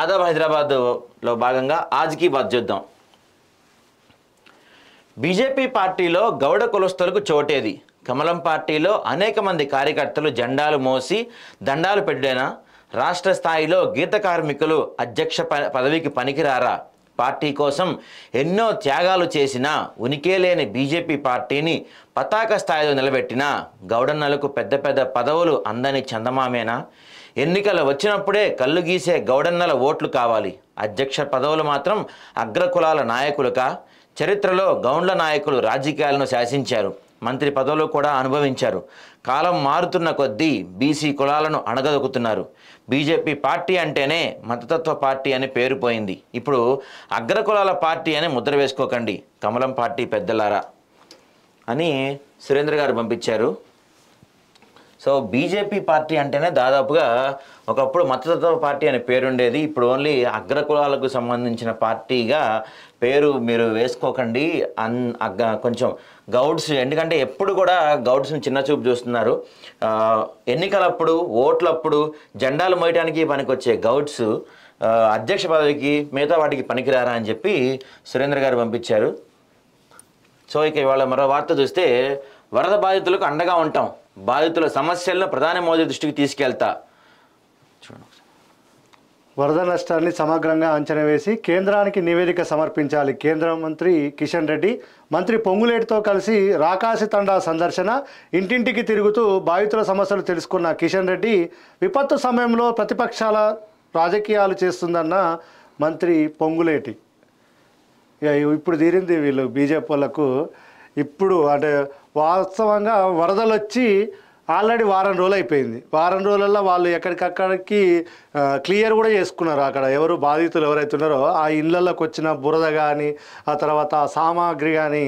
ఆదాబ్ హైదరాబాద్లో భాగంగా ఆజ్కి బాత్ చూద్దాం. బీజేపీ పార్టీలో గౌడ కులస్తులకు చోటేది. కమలం పార్టీలో అనేక మంది కార్యకర్తలు జెండాలు మోసి దండాలు పెట్టినా రాష్ట్ర స్థాయిలో గీత కార్మికులు అధ్యక్ష పదవికి పనికిరారా? పార్టీ కోసం ఎన్నో త్యాగాలు చేసినా ఉనికే లేని బీజేపీ పార్టీని పతాక స్థాయిలో నిలబెట్టిన గౌడన్నలకు పెద్ద పెద్ద పదవులు అందని చందమామేనా? ఎన్నికలు వచ్చినప్పుడే కళ్ళు గీసే గౌడన్నల ఓట్లు కావాలి, అధ్యక్ష పదవులు మాత్రం అగ్రకులాల నాయకులుగా? చరిత్రలో గౌండ్ల నాయకులు రాజకీయాలను శాసించారు, మంత్రి పదవులు కూడా అనుభవించారు. కాలం మారుతున్న కొద్దీ బీసీ కులాలను అణగదొక్కుతున్నారు. బీజేపీ పార్టీ అంటేనే మతతత్వ పార్టీ అని పేరు పోయింది. ఇప్పుడు అగ్రకులాల పార్టీ అని ముద్ర వేసుకోకండి కమలం పార్టీ పెద్దలారా అని సురేంద్ర గారు పంపించారు. సో బీజేపీ పార్టీ అంటేనే దాదాపుగా ఒకప్పుడు మతతత్వ పార్టీ అనే పేరుండేది. ఇప్పుడు ఓన్లీ అగ్రకులాలకు సంబంధించిన పార్టీగా పేరు మీరు వేసుకోకండి. కొంచెం గౌడ్స్, ఎందుకంటే ఎప్పుడు కూడా గౌడ్స్ని చిన్న చూపు చూస్తున్నారు. ఎన్నికలప్పుడు ఓట్లప్పుడు జెండాలు మోయడానికి పనికొచ్చే గౌడ్స్ అధ్యక్ష పదవికి మిగతా వాటికి పనికిరారా అని చెప్పి సురేంద్ర గారు పంపించారు. సో ఇక ఇవాళ మరో వార్త చూస్తే, వరద బాధితులకు అండగా ఉంటాం, బాధితుల సమస్యలను ప్రధాని మోదీ దృష్టికి తీసుకెళ్తా. చూడండి, వరద నష్టాన్ని సమగ్రంగా అంచనా వేసి కేంద్రానికి నివేదిక సమర్పించాలి. కేంద్ర మంత్రి కిషన్ రెడ్డి మంత్రి పొంగులేటితో కలిసి రాకాసి తండా సందర్శన. ఇంటింటికి తిరుగుతూ బాధితుల సమస్యలు తెలుసుకున్న కిషన్ రెడ్డి విపత్తు సమయంలో ప్రతిపక్షాల రాజకీయాలు చేస్తుందన్న మంత్రి పొంగులేటి. ఇప్పుడు తీరింది వీళ్ళు బీజేపీ వాళ్ళకు. ఇప్పుడు అంటే వాస్తవంగా వరదలు వచ్చి ఆల్రెడీ వారం రోజులు అయిపోయింది. వారం రోజులలో వాళ్ళు ఎక్కడికక్కడికి క్లియర్ కూడా చేసుకున్నారు. అక్కడ ఎవరు బాధితులు ఎవరైతే ఉన్నారో ఆ ఇళ్ళకి వచ్చిన బురద కానీ ఆ తర్వాత సామాగ్రి కానీ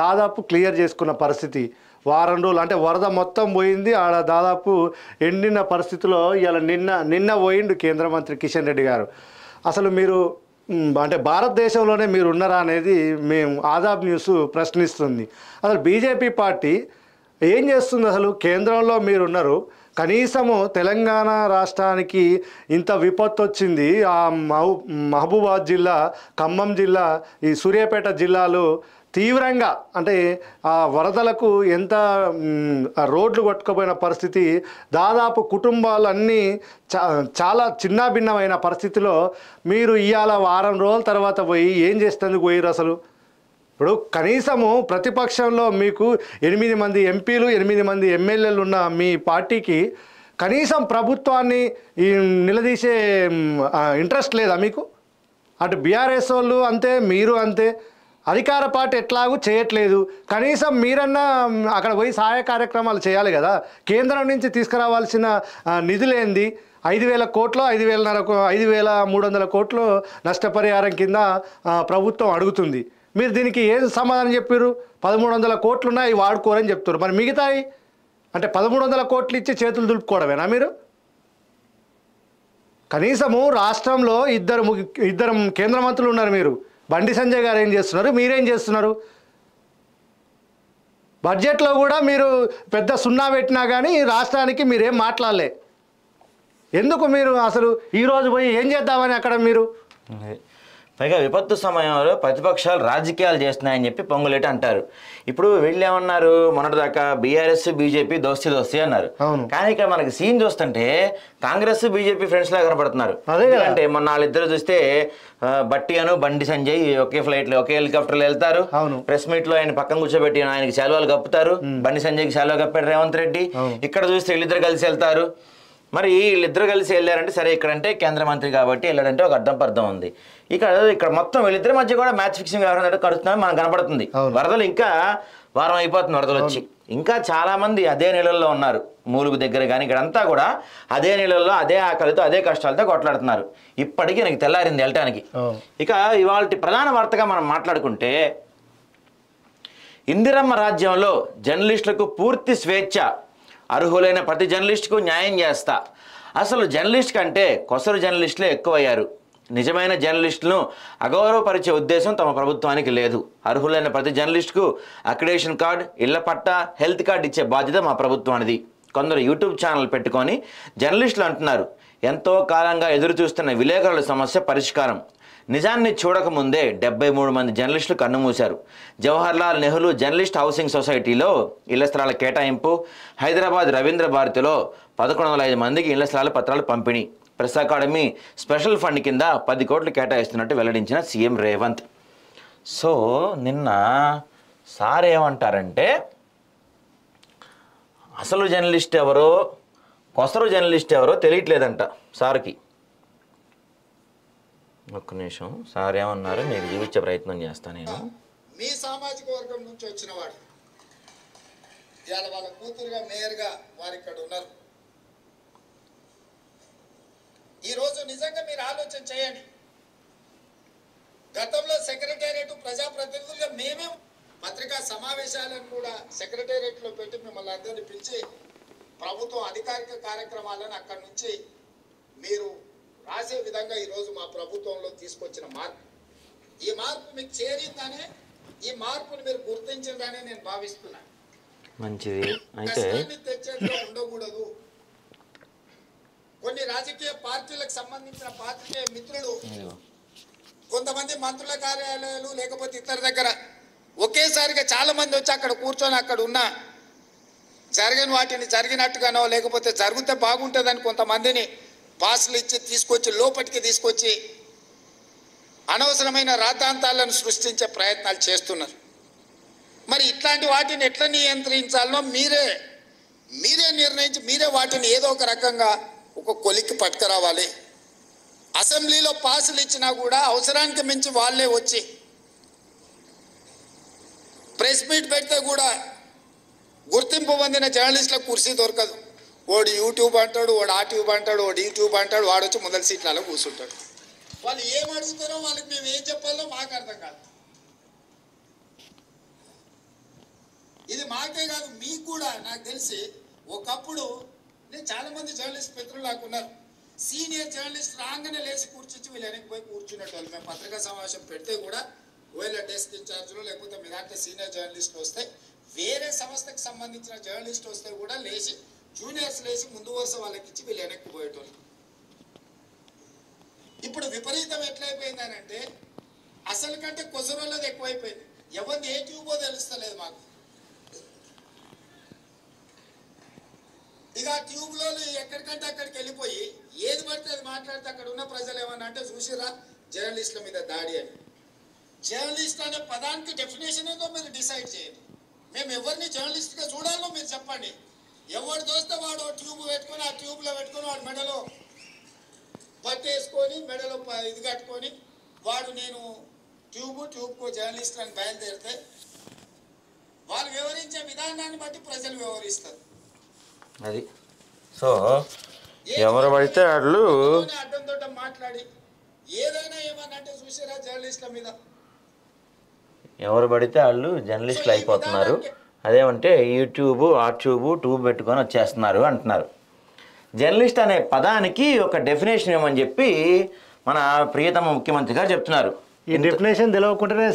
దాదాపు క్లియర్ చేసుకున్న పరిస్థితి. వారం రోజులు అంటే వరద మొత్తం పోయింది. ఆడ దాదాపు ఎండిన పరిస్థితిలో ఇవాళ నిన్న పోయిండు కేంద్ర మంత్రి కిషన్ రెడ్డి గారు. అసలు మీరు అంటే భారతదేశంలోనే మీరు ఉన్నారా అనేది మేము ఆదాబ్ న్యూస్ ప్రశ్నిస్తుంది. అసలు బీజేపీ పార్టీ ఏం చేస్తుంది? అసలు కేంద్రంలో మీరున్నారు, కనీసము తెలంగాణ రాష్ట్రానికి ఇంత విపత్తు వచ్చింది. ఆ మహబూబాద్ జిల్లా, ఖమ్మం జిల్లా, ఈ సూర్యాపేట జిల్లాలు తీవ్రంగా అంటే ఆ వరదలకు ఎంత రోడ్లు కొట్టుకుపోయిన పరిస్థితి, దాదాపు కుటుంబాలన్నీ చాలా చిన్నాభిన్నమైన పరిస్థితిలో మీరు ఇవాళ వారం రోజుల తర్వాత పోయి ఏం చేసేందుకు పోయారు? అసలు ఇప్పుడు కనీసము ప్రతిపక్షంలో మీకు 8 మంది ఎంపీలు 8 మంది ఎమ్మెల్యేలు ఉన్న మీ పార్టీకి కనీసం ప్రభుత్వాన్ని నిలదీసే ఇంట్రెస్ట్ లేదా మీకు? అటు బీఆర్ఎస్ వాళ్ళు అంతే, మీరు అంతే. అధికార పార్టీ ఎట్లాగూ చేయట్లేదు. కనీసం మీరన్నా అక్కడ పోయి సహాయ కార్యక్రమాలు చేయాలి కదా. కేంద్రం నుంచి తీసుకురావాల్సిన నిధులేంది? 5,000 కోట్లు, 5,300 కోట్లు నష్టపరిహారం కింద ప్రభుత్వం అడుగుతుంది. మీరు దీనికి ఏం సమాధానం చెప్పారు? 1,300 కోట్లు ఉన్నాయి, వాడుకోరని చెప్తారు. మరి మిగతాయి అంటే 1,300 కోట్లు ఇచ్చి చేతులు దులుపుకోవడమేనా మీరు? కనీసము రాష్ట్రంలో ఇద్దరు కేంద్ర మంత్రులు ఉన్నారు. మీరు బండి సంజయ్ గారు ఏం చేస్తున్నారు, మీరేం చేస్తున్నారు? బడ్జెట్లో కూడా మీరు పెద్ద సున్నా పెట్టినా కానీ రాష్ట్రానికి మీరేం మాట్లాడలే. ఎందుకు మీరు అసలు ఈరోజు పోయి ఏం చేద్దామని అక్కడ మీరు? పైగా విపత్తు సమయంలో ప్రతిపక్షాలు రాజకీయాలు చేస్తున్నాయని చెప్పి పొంగులేటి అంటారు. ఇప్పుడు వీళ్ళు ఏమన్నారు, మొన్నటిదాకా బీఆర్ఎస్ బీజేపీ దోస్తీ అన్నారు. కానీ ఇక్కడ మనకి సీన్ చూస్తుంటే కాంగ్రెస్ బీజేపీ ఫ్రెండ్స్ లాగా కనపడుతున్నారు. అంటే మొన్న వాళ్ళిద్దరు చూస్తే బట్టి అను బండి సంజయ్ ఒకే ఫ్లైట్లో ఒకే హెలికాప్టర్లో వెళ్తారు. ప్రెస్ మీట్ లో ఆయన పక్కన కూర్చోబెట్టి ఆయనకి శాలువాలు కప్పుతారు, బండి సంజయ్కి శాలువా కప్పాడు రేవంత్ రెడ్డి. ఇక్కడ చూస్తే వీళ్ళిద్దరు కలిసి వెళ్తారు. మరి వీళ్ళిద్దరు కలిసి వెళ్ళారంటే సరే, ఇక్కడంటే కేంద్ర మంత్రి కాబట్టి వెళ్ళాడంటే ఒక అర్థం ఉంది. ఇక్కడ మొత్తం వీళ్ళిద్దరి మధ్య కూడా మ్యాచ్ ఫిక్సింగ్ వ్యవహారం కడుతున్నామని మనకు కనపడుతుంది. వరదలు ఇంకా వారం అయిపోతుంది, వరదలు వచ్చి ఇంకా చాలా మంది అదే నీళ్ళల్లో ఉన్నారు. మూలుగు దగ్గర కానీ ఇక్కడంతా కూడా అదే నీళ్ళల్లో అదే ఆకలితో అదే కష్టాలతో కొట్లాడుతున్నారు. ఇప్పటికీ నాకు తెల్లారింది వెళ్ళటానికి. ఇక ఇవాళ ప్రధాన వార్తగా మనం మాట్లాడుకుంటే, ఇందిరమ్మ రాజ్యంలో జర్నలిస్టులకు పూర్తి స్వేచ్ఛ, అర్హులైన ప్రతి జర్నలిస్టుకు న్యాయం చేస్తా. అసలు జర్నలిస్ట్ కంటే కొసరు జర్నలిస్టులే ఎక్కువయ్యారు. నిజమైన జర్నలిస్టులను అగౌరవపరిచే ఉద్దేశం తమ ప్రభుత్వానికి లేదు. అర్హులైన ప్రతి జర్నలిస్టుకు అక్రిడేషన్ కార్డు, ఇళ్ల పట్టా, హెల్త్ కార్డు ఇచ్చే బాధ్యత మా ప్రభుత్వానిది. కొందరు యూట్యూబ్ ఛానల్ పెట్టుకొని జర్నలిస్టులు అంటున్నారు, ఎంతో కాలంగా ఎదురు చూస్తున్న విలేకరుల సమస్య పరిష్కారం. నిజాన్ని చూడకముందే 73 మంది జర్నలిస్టులు కన్నుమూశారు. జవహర్లాల్ నెహ్రూ జర్నలిస్ట్ హౌసింగ్ సొసైటీలో ఇళ్ల స్థలాల కేటాయింపు, హైదరాబాద్ రవీంద్ర భారతిలో 1105 మందికి ఇళ్ల స్థలాల పత్రాలు పంపిణీ, ప్రెస్ అకాడమీ స్పెషల్ ఫండ్ కింద 10 కోట్లు కేటాయిస్తున్నట్టు వెల్లడించిన సీఎం రేవంత్. సో నిన్న సార్ ఏమంటారంటే అసలు జర్నలిస్ట్ ఎవరో కొసరు జర్నలిస్ట్ ఎవరో తెలియట్లేదంట సార్కి. ఒక్క నిమిషం, సార్ ఏమన్నారు మీకు చూపించే ప్రయత్నం చేస్తాను నేను. మీ సామాజిక వర్గం నుంచి వచ్చిన వాడు ఇవాళ వాళ్ళ కూతురుగా మేయర్గా వారు ఇక్కడ ఉన్నారు. ఈరోజు నిజంగా మీరు ఆలోచన చేయండి. గతంలో సెక్రటేరియట్ ప్రజాప్రతినిధులుగా మేమే పత్రికా సమావేశాలను కూడా సెక్రటేరియట్లో పెట్టి మిమ్మల్ని అందరినీ పిలిచి ప్రభుత్వం అధికారిక కార్యక్రమాలను అక్కడి నుంచి మీరు రాసే విధంగా ఈరోజు మా ప్రభుత్వంలో తీసుకొచ్చిన మార్పు, ఈ మార్పు మీకు చేరిందనే, ఈ మార్పుని మీరు గుర్తించిందనే నేను భావిస్తున్నాను. మంచిది. అయితే తెచ్చేదిలో ఉండకూడదు. కొన్ని రాజకీయ పార్టీలకు సంబంధించిన పార్టీ మిత్రులు, కొంతమంది మంత్రుల కార్యాలయాలు లేకపోతే ఇతర దగ్గర ఒకేసారిగా చాలా మంది వచ్చి అక్కడ కూర్చొని అక్కడ ఉన్న జరిగిన వాటిని జరిగినట్టుగానో లేకపోతే జరిగితే బాగుంటుందని కొంతమందిని పాసులు ఇచ్చి తీసుకొచ్చి లోపలికి తీసుకొచ్చి అనవసరమైన రాద్ధాంతాలను సృష్టించే ప్రయత్నాలు చేస్తున్నారు. మరి ఇట్లాంటి వాటిని ఎట్లా నియంత్రించాలనో మీరే నిర్ణయించి మీరే వాటిని ఏదో ఒక రకంగా ఒక కొలిక్కి పట్టుకురావాలి. అసెంబ్లీలో పాసులు ఇచ్చినా కూడా అవసరానికి మించి వాళ్ళే వచ్చి ప్రెస్ మీట్ పెడితే కూడా గుర్తింపు పొందిన జర్నలిస్టులకు కుర్చీ దొరకదు. వాడు యూట్యూబ్ అంటాడు, వాడు ఆ ట్యూబ్ అంటాడు, వాడు యూట్యూబ్ అంటాడు, వాడు వచ్చి మొదటి సీట్లలో కూర్చుంటాడు. వాళ్ళు ఏం అడుగుతారో వాళ్ళకి మేము ఏం చెప్పాలో మాకు అర్థం కాదు. ఇది మాకే కాదు మీకు కూడా. నాకు తెలిసి ఒకప్పుడు నేను చాలా మంది జర్నలిస్ట్ మిత్రులు నాకు ఉన్నారు. సీనియర్ జర్నలిస్ట్ రాగానే లేచి కూర్చొచ్చి వీళ్ళు వెనక్కి పోయి కూర్చునేటోళ్ళు. మేము పత్రికా సమావేశం పెడితే కూడా ఒకవేళ డెస్క్ ఇన్ఛార్జ్లు లేకపోతే మీ దాంట్లో సీనియర్ జర్నలిస్టులు వస్తే, వేరే సంస్థకు సంబంధించిన జర్నలిస్ట్ వస్తే కూడా లేచి జూనియర్స్ లేచి ముందు వరుస వాళ్ళకి ఇచ్చి వీళ్ళు వెనక్కి పోయేటోళ్ళు. ఇప్పుడు విపరీతం ఎట్లయిపోయిందని అంటే అసలు కంటే కొసరోళ్ళది ఎక్కువైపోయింది. ఎవరిని ఏ ట్యూబో తెలుస్తలేదు మాకు. ఇక ట్యూబ్లో ఎక్కడికంటే అక్కడికి వెళ్ళిపోయి ఏది పడితే అది మాట్లాడితే అక్కడ ఉన్న ప్రజలు ఏమన్నా అంటే చూసిరా జర్నలిస్టుల మీద దాడి అని. జర్నలిస్ట్ అనే పదానికి డెఫినేషన్ ఏదో మీరు డిసైడ్ చేయండి. మేము ఎవరిని జర్నలిస్ట్గా చూడాలో మీరు చెప్పండి. ఎవరు దోస్తే వాడు ట్యూబ్ పెట్టుకొని ఆ ట్యూబ్లో పెట్టుకొని వాడు మెడలో పట్టేసుకొని మెడలో ఇది కట్టుకొని వాడు నేను ట్యూబ్కు జర్నలిస్ట్ అని బయలుదేరితే వాళ్ళు వివరించే విధానాన్ని బట్టి ప్రజలు వ్యవహరిస్తారు. అది సో ఎవరు పడితే వాళ్ళు అడ్డంతో మాట్లాడి ఏదైనా ఏమన్నా అంటే చూసారా జర్నలిస్టుల మీద ఎవరు పడితే వాళ్ళు జర్నలిస్టులు అయిపోతున్నారు. అదేమంటే యూట్యూబ్ ట్యూబ్ పెట్టుకొని వచ్చేస్తున్నారు అంటున్నారు. జర్నలిస్ట్ అనే పదానికి ఒక డెఫినేషన్ ఏమని చెప్పి మన ప్రియతమ ముఖ్యమంత్రి గారు చెప్తున్నారు. ఈ డెఫినేషన్ తెలియకుండానే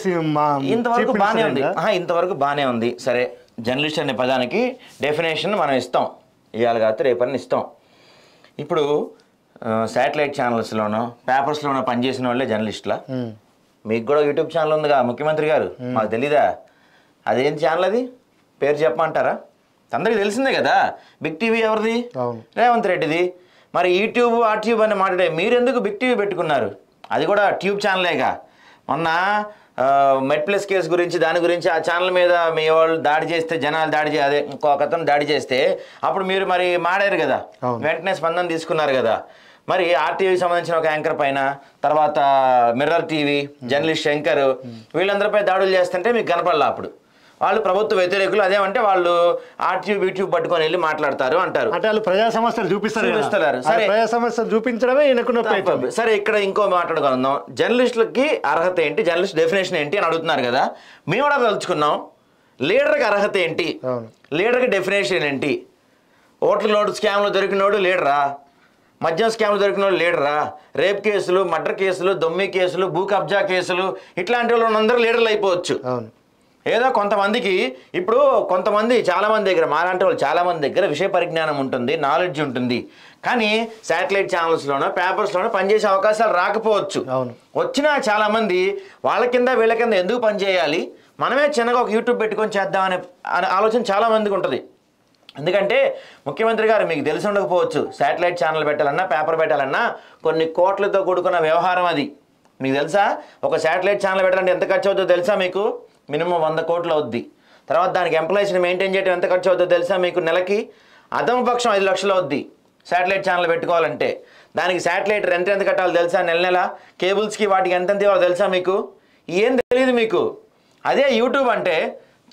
ఇంతవరకు బాగానే ఉంది. ఇంతవరకు బాగానే ఉంది. సరే, జర్నలిస్ట్ అనే పదానికి డెఫినేషన్ మనం ఇస్తాం, ఇవాళ కాదు రేపని ఇస్తాం. ఇప్పుడు శాటిలైట్ ఛానల్స్లోనో పేపర్స్లోనో పనిచేసిన వాళ్ళే జర్నలిస్టులా? మీకు కూడా యూట్యూబ్ ఛానల్ ఉందిగా ముఖ్యమంత్రి గారు, మాకు తెలీదా? అదేం ఛానల్ అది? పేరు చెప్పమంటారా? అందరికీ తెలిసిందే కదా. బిగ్ టీవీ ఎవరిది? రేవంత్ రెడ్డిది. మరి యూట్యూబ్ ట్యూబ్ అని మాట్లాడే మీరెందుకు బిగ్ టీవీ పెట్టుకున్నారు? అది కూడా ట్యూబ్ ఛానలేగా. మొన్న మెడ్ ప్లస్ కేసు గురించి దాని గురించి ఆ ఛానల్ మీద మీ వాళ్ళు దాడి చేస్తే, జనాలు అదే ఇంకొక అతను దాడి చేస్తే అప్పుడు మీరు మరి మాడారు కదా, వెంటనే స్పందన తీసుకున్నారు కదా. మరి ఆర్టీవీకి సంబంధించిన ఒక యాంకర్ పైన, తర్వాత మిర్రర్ టీవీ జర్నలిస్ట్ శంకర్, వీళ్ళందరిపై దాడులు చేస్తుంటే మీకు కనపడలా. అప్పుడు వాళ్ళు ప్రభుత్వ వ్యతిరేకులు. అదేమంటే వాళ్ళు యూట్యూబ్ పట్టుకొని వెళ్ళి మాట్లాడతారు అంటారు. అంటే వాళ్ళు ప్రజా సమస్యలు చూపిస్తారు. సరే, ప్రజా సమస్యలు చూపించడమే ఈయనకున్న. సరే, ఇక్కడ ఇంకో మాట్లాడుకుందాం. జర్నలిస్టులకి అర్హత ఏంటి, జర్నలిస్ట్ డెఫినేషన్ ఏంటి అని అడుగుతున్నారు కదా. మేము కూడా తలుచుకున్నాం. లీడర్కి అర్హత ఏంటి, లీడర్కి డెఫినేషన్ ఏంటి? ఓట్ల స్కామ్లో దొరికినోడు లీడరా? మద్యం స్కామ్లు దొరికినోడు లీడరా? రేప్ కేసులు, మర్డర్ కేసులు, దొమ్మి కేసులు, భూ కబ్జా కేసులు, ఇట్లాంటి వాళ్ళు అందరూ లీడర్లు అయిపోవచ్చు. ఏదో కొంతమందికి ఇప్పుడు కొంతమంది చాలామంది దగ్గర మాలాంటి వాళ్ళు చాలామంది దగ్గర విషయ పరిజ్ఞానం ఉంటుంది, నాలెడ్జ్ ఉంటుంది, కానీ శాటిలైట్ ఛానల్స్లోనో పేపర్స్లోనో పనిచేసే అవకాశాలు రాకపోవచ్చు. వచ్చినా చాలామంది వాళ్ళ కింద వీళ్ళ కింద ఎందుకు పనిచేయాలి, మనమే చిన్నగా ఒక యూట్యూబ్ పెట్టుకొని చేద్దామనే ఆలోచన చాలామందికి ఉంటుంది. ఎందుకంటే ముఖ్యమంత్రి గారు మీకు తెలిసి ఉండకపోవచ్చు, శాటిలైట్ ఛానల్ పెట్టాలన్నా పేపర్ పెట్టాలన్నా కొన్ని కోట్లతో కూడుకున్న వ్యవహారం. అది మీకు తెలుసా? ఒక శాటిలైట్ ఛానల్ పెట్టాలంటే ఎంత ఖర్చు అవుతుందో తెలుసా మీకు? మినిమం 100 కోట్లు అవుద్ది. తర్వాత దానికి ఎంప్లాయీస్ని మెయింటైన్ చేయడం ఎంత ఖర్చు అవుతుందో తెలుసా మీకు? నెలకి అదమపక్షం 5 లక్షలు అవుద్ది శాటిలైట్ ఛానల్ పెట్టుకోవాలంటే. దానికి శాటిలైట్ రెంట్ ఎంత కట్టాలో తెలుసా? నెల కేబుల్స్కి వాటికి ఎంత ఇవ్వాలో తెలుసా మీకు? ఏం తెలియదు మీకు. అదే యూట్యూబ్ అంటే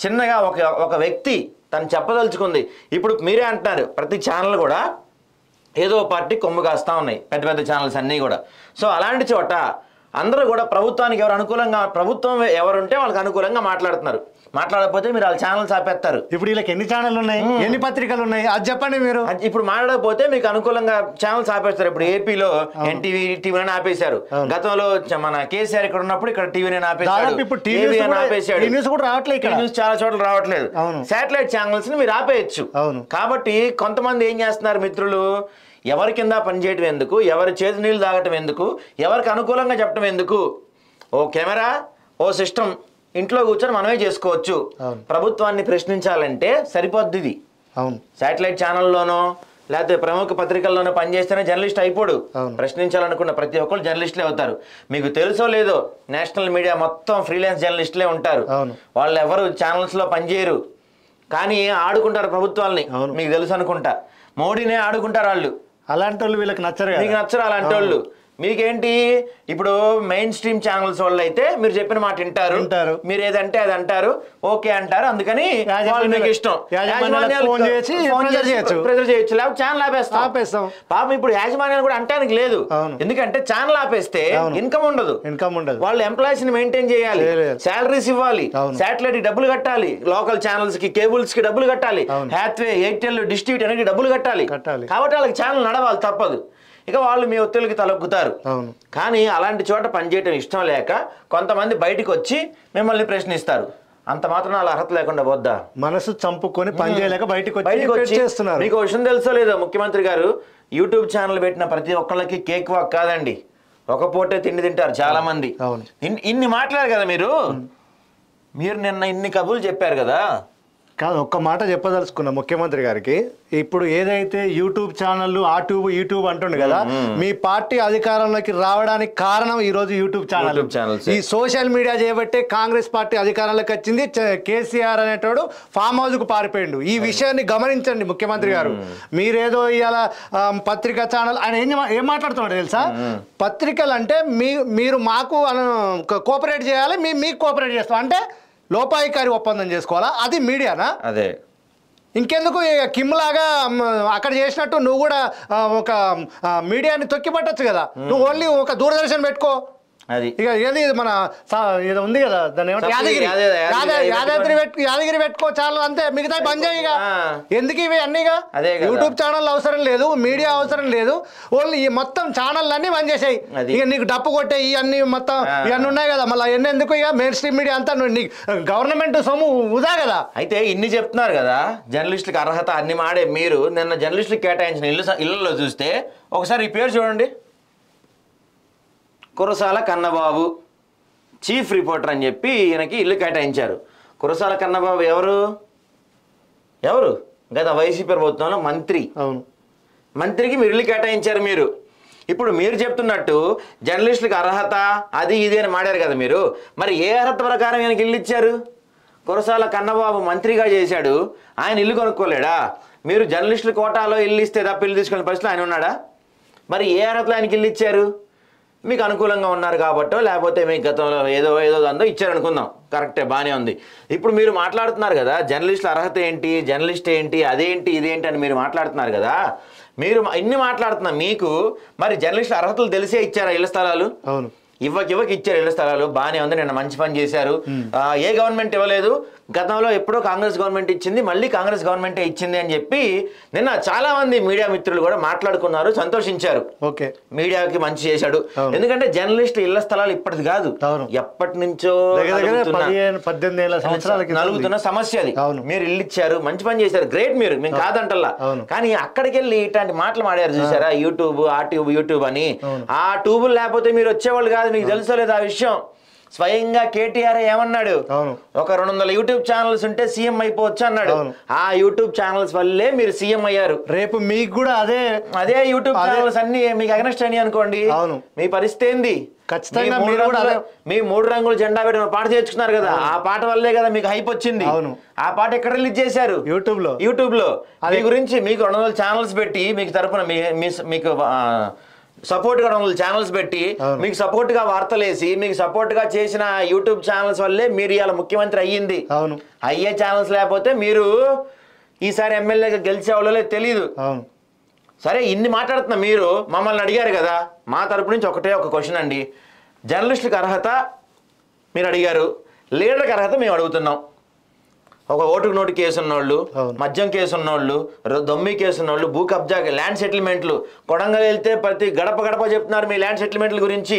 చిన్నగా ఒక వ్యక్తి తను చెప్పదలుచుకుంది. ఇప్పుడు మీరే అంటున్నారు ప్రతి ఛానల్ కూడా ఏదో పార్టీ కొమ్ము కాస్తూ ఉన్నాయి, పెద్ద పెద్ద ఛానల్స్ అన్నీ కూడా. సో అలాంటి చోట అందరూ కూడా ప్రభుత్వానికి ఎవరు అనుకూలంగా, ప్రభుత్వం ఎవరుంటే వాళ్ళకి అనుకూలంగా మాట్లాడుతున్నారు. మాట్లాడకపోతే మీరు వాళ్ళ ఛానల్స్ ఆపేస్తారు. ఇప్పుడు వీళ్ళకి ఎన్ని ఛానళ్ళు ఉన్నాయి, ఎన్ని పత్రికలు ఉన్నాయి, అది చెప్పండి మీరు. ఇప్పుడు మాట్లాడకపోతే మీకు అనుకూలంగా ఛానల్స్ ఆపేస్తారు. ఇప్పుడు ఏపీలో ఎన్టీవీ టీవీని ఆపేశారు. గతంలో మన కేసీఆర్ ఇక్కడ ఉన్నప్పుడు ఇక్కడ టీవీని ఆపేశారు. ఇప్పుడు న్యూస్ కూడా రావట్లేదు, న్యూస్ చాలా చోట్ల రావట్లేదు. శాటిలైట్ ఛానల్స్ ని మీరు ఆపేయచ్చు. కాబట్టి కొంతమంది ఏం చేస్తున్నారు మిత్రులు, ఎవరి కింద పనిచేయటం ఎందుకు, ఎవరి చేతి నీళ్ళు తాగటం ఎందుకు, ఎవరికి అనుకూలంగా చెప్పడం ఎందుకు, ఓ కెమెరా ఓ సిస్టమ్ ఇంట్లో కూర్చొని మనమే చేసుకోవచ్చు. ప్రభుత్వాన్ని ప్రశ్నించాలంటే సరిపోద్ది ఇది. శాటిలైట్ ఛానల్లోనో లేకపోతే ప్రముఖ పత్రికల్లోనో పనిచేస్తేనే జర్నలిస్ట్ అయిపోడు. ప్రశ్నించాలనుకున్న ప్రతి ఒక్కరు జర్నలిస్టులే అవుతారు. మీకు తెలుసో లేదో నేషనల్ మీడియా మొత్తం ఫ్రీలాన్స్ జర్నలిస్టులే ఉంటారు. వాళ్ళు ఎవరు ఛానల్స్లో పనిచేయరు, కానీ ఆడుకుంటారు ప్రభుత్వాల్ని. మీకు తెలుసు అనుకుంటా, మోడీనే ఆడుకుంటారు వాళ్ళు. అలాంటి వాళ్ళు వీళ్ళకి నచ్చరు, మీకు నచ్చరు అలాంటి వాళ్ళు. మీకేంటి ఇప్పుడు మెయిన్ స్ట్రీమ్ ఛానల్స్ వాళ్ళు అయితే మీరు చెప్పిన మాట వింటారు, మీరు ఏదంటే అది అంటారు, ఓకే అంటారు. అందుకని వాళ్ళు మీకు ఇష్టం, ప్రెజర్ చేయొచ్చు, లేకపోతే ఛానల్ ఆపేస్తాం. పాపం ఇప్పుడు యాజమాన్యాలు కూడా అంటానికి లేదు. ఎందుకంటే ఛానల్ ఆపేస్తే ఇన్కమ్ ఉండదు. వాళ్ళు ఎంప్లాయీస్ ని మెయింటైన్ చేయాలి, శాలరీస్ ఇవ్వాలి, శాటిలైట్ డబ్బులు కట్టాలి, లోకల్ ఛానల్స్ కి కేబుల్స్ కి డబ్బులు కట్టాలి, హ్యాత్వే, ఎయిర్టెల్, డిష్ టీవీ అనేది డబ్బులు కట్టాలి. కాబట్టి వాళ్ళకి ఛానల్ నడవాలి, తప్పదు. ఇక వాళ్ళు మీ ఒత్తిడికి తలొగ్గుతారు. కానీ అలాంటి చోట పనిచేయటం ఇష్టం లేక కొంతమంది బయటకు వచ్చి మిమ్మల్ని ప్రశ్నిస్తారు. అంత మాత్రం వాళ్ళ అర్హత లేకుండా పోద్దా? మనసు చంపుకొని పనిచేయలేక బయటకు వచ్చి చేస్తున్నారు. మీకు విషయం తెలుసో లేదో, ముఖ్యమంత్రి గారు యూట్యూబ్ ఛానల్ పెట్టిన ప్రతి ఒక్కళ్ళకి కేక్ వాక్ కాదండి, ఒక పూటే తిండి తింటారు చాలా మంది. ఇన్ని మాట్లాడారు కదా మీరు నిన్న ఇన్ని కబుర్లు చెప్పారు కదా. కాదు, ఒక్క మాట చెప్పదలుచుకున్నా ముఖ్యమంత్రి గారికి. ఇప్పుడు ఏదైతే యూట్యూబ్ ఛానళ్ళు ఆ ట్యూబ్ యూట్యూబ్ అంటుండే కదా, మీ పార్టీ అధికారంలోకి రావడానికి కారణం ఈ రోజు యూట్యూబ్ ఛానల్. ఈ సోషల్ మీడియా చేయబట్టే కాంగ్రెస్ పార్టీ అధికారంలోకి వచ్చింది. కేసీఆర్ అనేటోడు ఫామ్ హౌస్ కు పారిపోయిండు. ఈ విషయాన్ని గమనించండి ముఖ్యమంత్రి గారు. మీరేదో ఇవాళ పత్రికా ఛానల్ ఆయన ఏం మాట్లాడుతున్నాడు తెలుసా? పత్రికలు అంటే మీరు మాకు కోఆపరేట్ చేయాలి, మీకు కోఆపరేట్ చేస్తాం అంటే లోపాయికారి ఒప్పందం చేసుకోవాలా? అది మీడియానా? అదే. ఇంకెందుకు కిమ్ లాగా అక్కడ చేసినట్టు నువ్వు కూడా ఒక మీడియాని తొక్కి పట్టచ్చు కదా. నువ్వు ఓన్లీ ఒక దూరదర్శన్ పెట్టుకో. అది ఇక ఏది మన ఏదో ఉంది కదా, దాన్ని ఏమంటే యాదగిరి పెట్టుకో చాలు, అంతే. మిగతా బంద్ చేయగా ఎందుకు ఇవి అన్నీగా? యూట్యూబ్ ఛానల్ అవసరం లేదు, మీడియా అవసరం లేదు, ఓన్లీ ఈ మొత్తం ఛానల్ అన్ని బంద్ చేసాయి. ఇక నీకు డప్పు కొట్టే ఇవన్నీ మొత్తం ఇవన్నీ ఉన్నాయి కదా, మళ్ళీ ఎన్ని ఎందుకు? ఇక మెయిన్ స్ట్రీమ్ మీడియా అంతా గవర్నమెంట్ సొమ్ము ఉదా కదా. అయితే ఇన్ని చెప్తున్నారు కదా జర్నలిస్టులకు అర్హత అన్ని మాడే మీరు నిన్న జర్నలిస్టులకు కేటాయించిన ఇళ్లలో చూస్తే ఒకసారి ఈ పేరు చూడండి, కురసాల కన్నబాబు చీఫ్ రిపోర్టర్ అని చెప్పి ఈయనకి ఇల్లు కేటాయించారు. కురసాల కన్నబాబు ఎవరు గత వైసీపీ ప్రభుత్వంలో మంత్రి. మంత్రికి మీరు ఇల్లు కేటాయించారు. మీరు ఇప్పుడు మీరు చెప్తున్నట్టు జర్నలిస్టులకు అర్హత అది ఇది అని మాడారు కదా మీరు. మరి ఏ అర్హత ప్రకారం ఈయనకి ఇల్లు ఇచ్చారు? కురసాల కన్నబాబు మంత్రిగా చేశాడు, ఆయన ఇల్లు కొనుక్కోలేడా? మీరు జర్నలిస్టుల కోటాలో ఇల్లు ఇస్తే తప్ప ఇల్లు తీసుకునే పరిస్థితులు ఆయన ఉన్నాడా? మరి ఏ అర్హతలో ఆయనకి ఇల్లు ఇచ్చారు? మీకు అనుకూలంగా ఉన్నారు కాబట్టో లేకపోతే మీకు గతంలో ఏదో అందో ఇచ్చారనుకుందాం, కరెక్టే, బాగానే ఉంది. ఇప్పుడు మీరు మాట్లాడుతున్నారు కదా జర్నలిస్టుల అర్హత ఏంటి, జర్నలిస్ట్ ఏంటి, అదేంటి ఇదేంటి అని మీరు మాట్లాడుతున్నారు కదా. మీరు ఇన్ని మాట్లాడుతున్నా మీకు మరి జర్నలిస్టుల అర్హతలు తెలిసే ఇచ్చారా ఇళ్ల స్థలాలు? ఇవ్వకి ఇచ్చారు ఇళ్ల స్థలాలు, బాగానే ఉంది, నిన్న మంచి పని చేశారు. ఏ గవర్నమెంట్ ఇవ్వలేదు, గతంలో ఎప్పుడో కాంగ్రెస్ గవర్నమెంట్ ఇచ్చింది, మళ్ళీ కాంగ్రెస్ గవర్నమెంటే ఇచ్చింది అని చెప్పి నిన్న చాలా మంది మీడియా మిత్రులు కూడా మాట్లాడుకున్నారు, సంతోషించారు. ఓకే, మీడియాకి మంచి చేశాడు. ఎందుకంటే జర్నలిస్ట్ ఇళ్ల స్థలాలు ఇప్పటిది కాదు, ఎప్పటి నుంచో నలుగుతున్న సమస్య అది. మీరు ఇల్లు ఇచ్చారు, మంచి పని చేశారు, గ్రేట్, మీరు మేము కాదంటల్లా. కానీ అక్కడికి వెళ్ళి ఇట్లాంటి మాటలు మాడారు చూసారా, యూట్యూబ్ ఆ ట్యూబ్ యూట్యూబ్ అని. ఆ ట్యూబులు లేకపోతే మీరు వచ్చేవాళ్ళు కాదు. మీకు తెలుసో లేదు ఆ విషయం? స్వయంగా కేటీఆర్ ఏమన్నాడు, ఒక 200 యూట్యూబ్ ఛానల్స్ ఉంటే సీఎం అయిపోవచ్చు అన్నాడు. ఆ యూట్యూబ్ ఛానల్స్ వల్లే మీరు సీఎం అయ్యారు. రేపు మీకు కూడా అదే యూట్యూబ్ ఛానల్స్ అన్ని మీకు అగనెస్ట్ అని అనుకోండి, మీ పరిస్థితి ఏంది? ఖచ్చితంగా మీ 3 రంగుల జెండా పెట్టి పాట చేర్చుకున్నారు కదా, ఆ పాట వల్లే కదా మీకు హైప్ వచ్చింది. ఆ పాట ఎక్కడ రిలీజ్ చేశారు? యూట్యూబ్ లో. మీ గురించి మీకు 200 ఛానల్స్ పెట్టి, మీకు తరపున మీకు సపోర్ట్ గా 200 ఛానల్స్ పెట్టి, మీకు సపోర్ట్ గా వార్తలు వేసి, మీకు సపోర్ట్ గా చేసిన యూట్యూబ్ ఛానల్స్ వల్లే మీరు ఇవాళ ముఖ్యమంత్రి అయ్యింది. అయ్యే ఛానల్స్ లేకపోతే మీరు ఈసారి ఎమ్మెల్యేగా గెలిచేవాళ్ళో తెలియదు. సరే, ఇన్ని మాట్లాడుతున్నా, మీరు మమ్మల్ని అడిగారు కదా, మా తరపు నుంచి ఒకటే ఒక క్వశ్చన్ అండి. జర్నలిస్టులకు అర్హత మీరు అడిగారు, లీడర్కి అర్హత మేము అడుగుతున్నాం. ఒక ఓటుకు నోటు కేసు ఉన్నోళ్ళు, మద్యం కేసు ఉన్నోళ్ళు, దొమ్మి కేసు ఉన్నోళ్ళు, భూ కబ్జా, ల్యాండ్ సెటిల్మెంట్లు, కొడంగల్ వెళ్తే ప్రతి గడప చెప్తున్నారు మీ ల్యాండ్ సెటిల్మెంట్ల గురించి.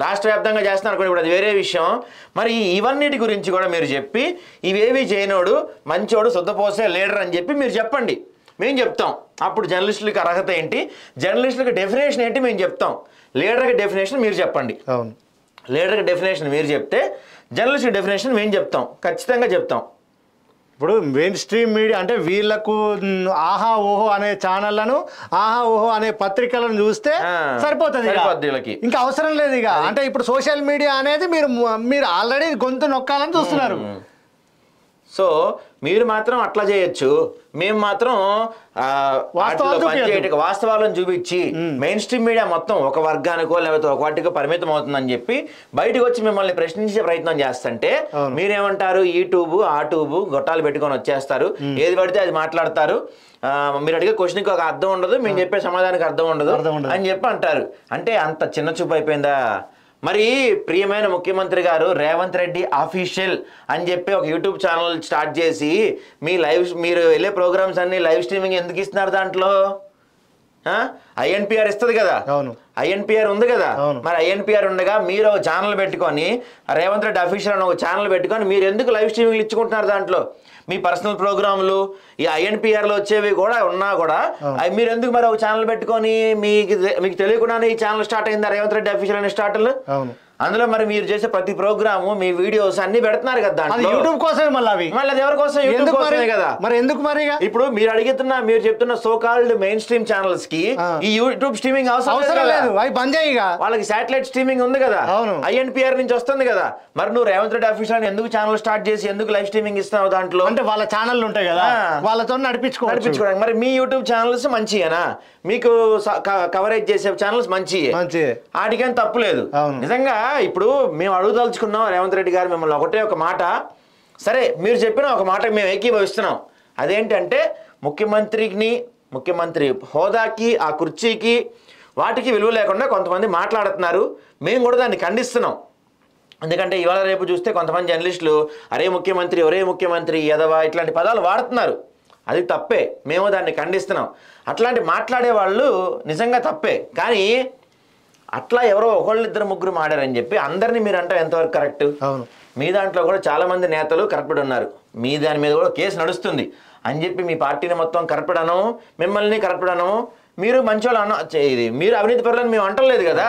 రాష్ట్ర వ్యాప్తంగా చేస్తున్నారు కూడా, ఇప్పుడు అది వేరే విషయం. మరి ఇవన్నిటి గురించి కూడా మీరు చెప్పి, ఇవేవి చేయనోడు మంచోడు శుద్ధపోసే లీడర్ అని చెప్పి మీరు చెప్పండి, మేము చెప్తాం. అప్పుడు జర్నలిస్టులకి అర్హత ఏంటి, జర్నలిస్టులకి డెఫినేషన్ ఏంటి మేము చెప్తాం. లీడర్కి డెఫినేషన్ మీరు చెప్పండి. లీడర్కి డెఫినేషన్ మీరు చెప్తే జర్నలిస్ట్కి డెఫినేషన్ మేము చెప్తాం, ఖచ్చితంగా చెప్తాం. ఇప్పుడు మెయిన్ స్ట్రీమ్ మీడియా అంటే వీళ్ళకు ఆహా ఓహో అనే ఛానళ్లను, ఆహా ఓహో అనే పత్రికలను చూస్తే సరిపోతుంది, ఇంకా అవసరం లేదు ఇక. అంటే ఇప్పుడు సోషల్ మీడియా అనేది మీరు ఆల్రెడీ గొంతు నొక్కాలని చూస్తున్నారు. సో మీరు మాత్రం అట్లా చేయొచ్చు, మేము మాత్రం వాస్తవాలను చూపించి మెయిన్ స్ట్రీమ్ మీడియా మొత్తం ఒక వర్గానికో లేకపోతే ఒక వాటికో పరిమితం అవుతుందని చెప్పి బయటకు వచ్చి మిమ్మల్ని ప్రశ్నించే ప్రయత్నం చేస్తుంటే మీరేమంటారు, ఈ ట్యూబ్ ఆ ట్యూబ్ గొట్టాలు పెట్టుకొని వచ్చేస్తారు, ఏది పడితే అది మాట్లాడతారు, మీరు అడిగే క్వశ్చన్కి ఒక అర్థం ఉండదు, మేము చెప్పే సమాధానానికి అర్థం ఉండదు అని చెప్పి అంటారు. అంటే అంత చిన్న చూపు అయిపోయిందా? మరి ప్రియమైన ముఖ్యమంత్రి గారు రేవంత్ రెడ్డి ఆఫీషియల్ అని చెప్పి ఒక యూట్యూబ్ ఛానల్ స్టార్ట్ చేసి మీరు వెళ్ళే ప్రోగ్రామ్స్ అన్ని లైవ్ స్ట్రీమింగ్ ఎందుకు ఇస్తున్నారు? దాంట్లో ఐఎన్పిఆర్ ఇస్తుంది కదా, ఐఎన్పిఆర్ ఉంది కదా. మరి ఐఎన్పిఆర్ ఉండగా మీరు ఒక ఛానల్ పెట్టుకొని, రేవంత్ రెడ్డి అఫీషియల్ అని ఒక ఛానల్ పెట్టుకొని మీరు ఎందుకు లైవ్ స్ట్రీమింగ్ ఇచ్చుకుంటున్నారు? దాంట్లో మీ పర్సనల్ ప్రోగ్రాంలు ఈ ఐఎన్పిఆర్లో వచ్చేవి కూడా ఉన్నా కూడా మీరు ఎందుకు మరి ఒక ఛానల్ పెట్టుకొని మీకు తెలియకుండానే ఈ ఛానల్ స్టార్ట్ అయిందా రేవంత్ రెడ్డి అఫీషియల్ అనే స్టార్ట్లు? అందులో మరి మీరు చేసే ప్రతి ప్రోగ్రాము మీ వీడియోస్ అన్ని పెడుతున్నారు కదా, యూట్యూబ్ కోసమే. మళ్ళీ అది ఎవరి కోసం? యూట్యూబ్ కోసమే కదా. మరి ఎందుకు మరి ఇప్పుడు మీరు చెప్తున్న so called main stream channels కి ఈ యూట్యూబ్ స్ట్రీమింగ్ అవసరం లేదు, అవి బంద్ చేయి. వాళ్ళకి శాటిలైట్ స్ట్రీమింగ్ ఉంది కదా, ఐఎన్పిఆర్ నుంచి వస్తుంది కదా. మరి నువ్వు రేవంత్ రెడ్డి అఫీషియల్ ఎందుకు ఛానల్ స్టార్ట్ చేసి ఎందుకు లైవ్ స్ట్రీమింగ్ ఇస్తున్నావు? దాంట్లో అంటే వాళ్ళ ఛానల్ ఉంటాయి కదా, వాళ్ళతో నడిపించుకోవడానికి. మరి మీ యూట్యూబ్ ఛానల్స్ మంచియేనా? మీకు కవరేజ్ చేసే ఛానల్స్ మంచి, వాటికేం తప్పు లేదు. నిజంగా ఇప్పుడు మేము అడుగుదలుచుకున్నాం రేవంత్ రెడ్డి గారు మిమ్మల్ని ఒకటే ఒక మాట, సరే మీరు చెప్పిన ఒక మాట మేము ఏకీభవిస్తున్నాం. అదేంటంటే ముఖ్యమంత్రి హోదాకి, ఆ కుర్చీకి, వాటికి విలువ లేకుండా కొంతమంది మాట్లాడుతున్నారు. మేము కూడా దాన్ని ఖండిస్తున్నాం. ఎందుకంటే ఇవాళ రేపు చూస్తే కొంతమంది జర్నలిస్టులు ఒరే ముఖ్యమంత్రి ఎదవా ఇట్లాంటి పదాలు వాడుతున్నారు. అది తప్పే, మేము దాన్ని ఖండిస్తున్నాం. అట్లాంటి మాట్లాడే వాళ్ళు నిజంగా తప్పే. కానీ అట్లా ఎవరో ఒకళ్ళిద్దరు ముగ్గురు మాడారని చెప్పి అందరినీ మీరు అంటే ఎంతవరకు కరెక్ట్? మీ దాంట్లో కూడా చాలామంది నేతలు కరెక్ట్ ఉన్నారు, మీ దాని మీద కూడా కేసు నడుస్తుంది అని చెప్పి మీ పార్టీని మొత్తం కరెక్ట్ అనము, మిమ్మల్ని కరెక్ట్ అనము. మీరు మంచోళ్ళు ఇది మీరు అవినీతి పరులని మేము అంటలేదు కదా.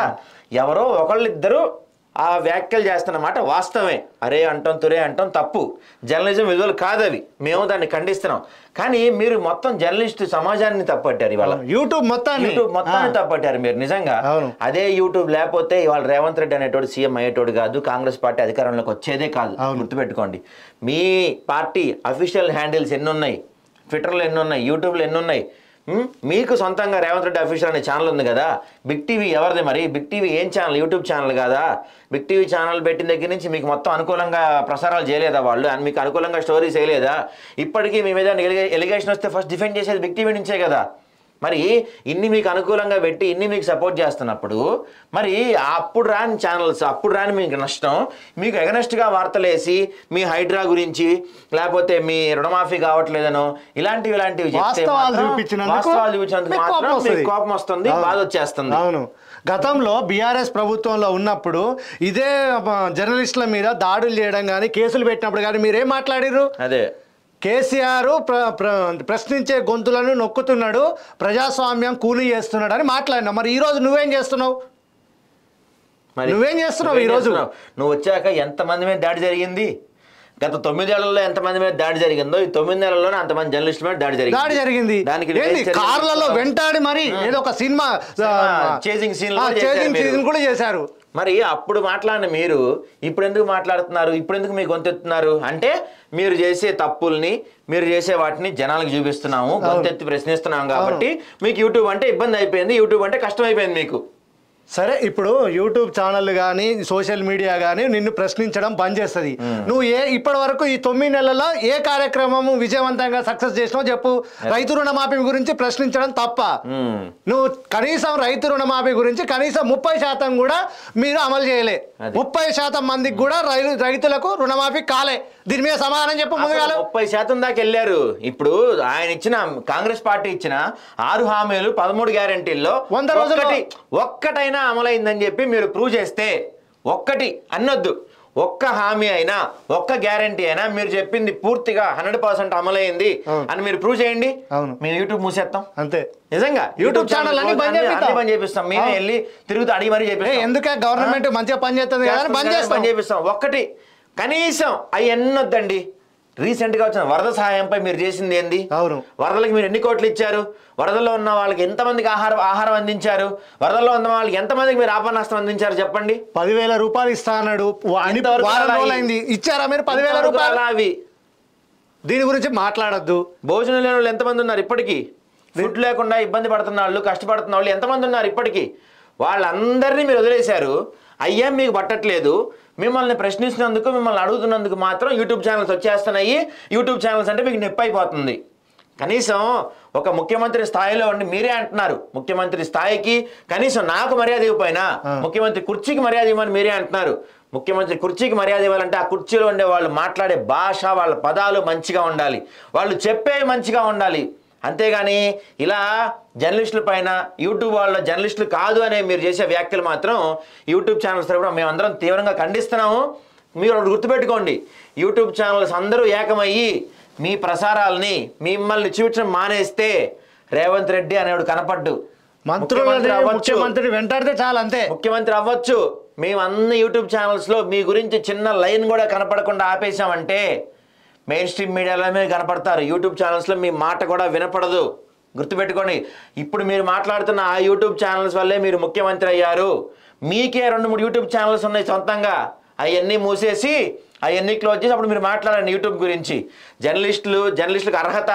ఎవరో ఒకళ్ళిద్దరు ఆ వ్యాఖ్యలు చేస్తున్నమాట వాస్తవమే. అరే అంటాం, తురే అంటాం తప్పు, జర్నలిజం విలువలు కాదవి, మేము దాన్ని ఖండిస్తున్నాం. కానీ మీరు మొత్తం జర్నలిస్ట్ సమాజాన్ని తప్పట్టారు. ఇవాళ యూట్యూబ్ మొత్తాన్ని తప్పట్టారు మీరు నిజంగా. అదే యూట్యూబ్ లేకపోతే ఇవాళ రేవంత్ రెడ్డి అనేటోడు సీఎం అయ్యేటోడు కాదు, కాంగ్రెస్ పార్టీ అధికారంలోకి వచ్చేదే కాదు. గుర్తుపెట్టుకోండి. మీ పార్టీ అఫీషియల్ హ్యాండిల్స్ ఎన్ని ఉన్నాయి, ట్విట్టర్లో ఎన్ని ఉన్నాయి, యూట్యూబ్లో ఎన్ని ఉన్నాయి. మీకు సొంతంగా రేవంత్ రెడ్డి అఫీషియల్ అనే ఛానల్ ఉంది కదా. బిగ్ టీవీ ఎవరిది మరి? బిగ్ టీవీ ఏం ఛానల్? యూట్యూబ్ ఛానల్ కాదా? బిగ్ టీవీ ఛానల్ పెట్టిన దగ్గర నుంచి మీకు మొత్తం అనుకూలంగా ప్రసారాలు చేయలేదా వాళ్ళు? మీకు అనుకూలంగా స్టోరీస్ వేయలేదా? ఇప్పటికీ మీ మీద ఎలిగేషన్ వస్తే ఫస్ట్ డిఫెండ్ చేసేది బిగ్ టీవీ నుంచే కదా. మరి ఇన్ని మీకు అనుకూలంగా పెట్టి ఇన్ని మీకు సపోర్ట్ చేస్తున్నప్పుడు మరి అప్పుడు రాని ఛానల్స్ అప్పుడు రాని మీకు నష్టం, మీకు ఎగనెస్ట్గా వార్తలు వేసి మీ హైడ్రా గురించి లేకపోతే మీ రుణమాఫీ కావట్లేదనో ఇలాంటివి వాస్తవాలు చూపించినందుకు మాత్రం మీకు కోపం వస్తుంది, బాధ వచ్చేస్తుంది. అవును, గతంలో బీఆర్ఎస్ ప్రభుత్వంలో ఉన్నప్పుడు ఇదే జర్నలిస్టుల మీద దాడులు చేయడం కానీ కేసులు పెట్టినప్పుడు కానీ మీరేం మాట్లాడిర్రు? అదే కేసీఆర్ ప్రశ్నించే గొంతులను నొక్కుతున్నాడు, ప్రజాస్వామ్యం కూలీ చేస్తున్నాడు అని మాట్లాడినా. మరి ఈ రోజు నువ్వేం చేస్తున్నావు? ఈరోజు నువ్వు వచ్చాక ఎంతమంది మీద దాడి జరిగింది? గత 9 ఏళ్లలో ఎంతమంది మీద దాడి జరిగిందో ఈ 9 నెలల్లోనే అంతమంది జర్నలిస్టుల మీద దాడి జరిగింది. దానికి కార్లలో వెంటాడి మరి ఏదో ఒక సినిమా చేసింగ్ సీన్ కూడా చేశారు. మరి అప్పుడు మాట్లాడిన మీరు ఇప్పుడు ఎందుకు మాట్లాడుతున్నారు? ఇప్పుడు ఎందుకు మీకు గొంతెత్తున్నారు? అంటే మీరు చేసే తప్పుల్ని మీరు చేసే వాటిని జనాలకు చూపిస్తున్నాము, గొంతెత్తి ప్రశ్నిస్తున్నాము కాబట్టి మీకు యూట్యూబ్ అంటే ఇబ్బంది అయిపోయింది, యూట్యూబ్ అంటే కష్టం అయిపోయింది మీకు. సరే, ఇప్పుడు యూట్యూబ్ ఛానల్ కానీ సోషల్ మీడియా కానీ నిన్ను ప్రశ్నించడం బంద్ చేస్తుంది. నువ్వు ఇప్పటి వరకు ఈ 9 నెలల్లో ఏ కార్యక్రమం విజయవంతంగా సక్సెస్ చేసినావు చెప్పు? రైతు రుణమాఫీ గురించి ప్రశ్నించడం తప్ప నువ్వు కనీసం రైతు రుణమాఫీ గురించి కనీసం 30% కూడా మీరు అమలు చేయలే. 30% మందికి కూడా రైతులకు రుణమాఫీ కాలే. దీని మీద సమాధానం చెప్పు. 30% దాకా వెళ్ళారు. ఇప్పుడు ఆయన ఇచ్చిన కాంగ్రెస్ పార్టీ ఇచ్చిన 6 హామీలు 13 గ్యారెంటీల్లో 100 రోజులు ఒక్కటైనా అమలైందని చెప్పి మీరు ప్రూవ్ చేస్తే, ఒక్కటి అన్నొద్దు, ఒక్క హామీ అయినా ఒక్క గ్యారంటీ అయినా మీరు చెప్పింది పూర్తిగా 100% అమలైంది అని మీరు ప్రూవ్ చేయండి, మేము యూట్యూబ్ మూసేస్తాం. అంతే, నిజంగా యూట్యూబ్ ఛానల్ అన్ని బంద్ చేపిస్తాం. మేమే వెళ్ళి తిరుగుతూ అడిగి మరీ చేపిస్తాం. ఎందుకే గవర్నమెంట్ మంచిగా పని చేస్తుంది కదా, బంద్ చేపిస్తాం. ఒక్కటి కనీసం అవి ఎన్నొద్దండి. రీసెంట్గా వచ్చిన వరద సహాయంపై మీరు చేసింది ఏంది? అవును, వరదలకు మీరు ఎన్ని కోట్లు ఇచ్చారు? వరదల్లో ఉన్న వాళ్ళకి ఎంతమందికి ఆహారం అందించారు? వరదల్లో ఉన్న వాళ్ళకి ఎంతమందికి మీరు ఆపద నష్టం అందించారు చెప్పండి? 10,000 రూపాయలు ఇస్తా అన్నాడు, ఇచ్చారా మీరు 10,000 రూపాయలు? అవి దీని గురించి మాట్లాడద్దు. భోజనం లేని వాళ్ళు ఎంతమంది ఉన్నారు ఇప్పటికీ? ఫుడ్ లేకుండా ఇబ్బంది పడుతున్న వాళ్ళు, కష్టపడుతున్న వాళ్ళు ఎంతమంది ఉన్నారు ఇప్పటికీ? వాళ్ళందరినీ మీరు వదిలేశారు. అయ్యేం మీకు పట్టట్లేదు. మిమ్మల్ని ప్రశ్నిస్తున్నందుకు, మిమ్మల్ని అడుగుతున్నందుకు మాత్రం యూట్యూబ్ ఛానల్స్ వచ్చేస్తున్నాయి. యూట్యూబ్ ఛానల్స్ అంటే మీకు నొప్పి అయిపోతుంది. కనీసం ఒక ముఖ్యమంత్రి స్థాయిలో ఉండి మీరే అంటున్నారు, ముఖ్యమంత్రి స్థాయికి కనీసం నాకు మర్యాద ఇవ్వకపోయినా ముఖ్యమంత్రి కుర్చీకి మర్యాద ఇవ్వమని మీరే అంటున్నారు. ముఖ్యమంత్రి కుర్చీకి మర్యాద ఇవ్వాలంటే ఆ కుర్చీలో ఉండే వాళ్ళు మాట్లాడే భాష, వాళ్ళ పదాలు మంచిగా ఉండాలి, వాళ్ళు చెప్పేవి మంచిగా ఉండాలి. అంతేగాని ఇలా జర్నలిస్టుల పైన యూట్యూబ్ వాళ్ళ జర్నలిస్టులు కాదు అనే మీరు చేసే వ్యాఖ్యలు మాత్రం యూట్యూబ్ ఛానల్స్ తరపున మేమందరం తీవ్రంగా ఖండిస్తున్నాము. మీరు గుర్తుపెట్టుకోండి, యూట్యూబ్ ఛానల్స్ అందరూ ఏకమయ్యి మీ ప్రసారాలని మిమ్మల్ని చూపించడం మానేస్తే రేవంత్ రెడ్డి అనేవాడు కనపడ్డు, ముఖ్యమంత్రి వెంటాడితే చాలా, అంతే, ముఖ్యమంత్రి అవ్వచ్చు. మేము అన్ని యూట్యూబ్ ఛానల్స్లో మీ గురించి చిన్న లైన్ కూడా కనపడకుండా ఆపేసామంటే మెయిన్ స్ట్రీమ్ మీడియాలో మీరు కనపడతారు, యూట్యూబ్ ఛానల్స్లో మీ మాట కూడా వినపడదు. గుర్తుపెట్టుకోండి, ఇప్పుడు మీరు మాట్లాడుతున్న ఆ యూట్యూబ్ ఛానల్స్ వల్లే మీరు ముఖ్యమంత్రి అయ్యారు. మీకే 2-3 యూట్యూబ్ ఛానల్స్ ఉన్నాయి సొంతంగా, అవన్నీ మూసేసి అవన్నీ క్లోజ్ చేసి అప్పుడు మీరు మాట్లాడండి యూట్యూబ్ గురించి. జర్నలిస్టులకు అర్హత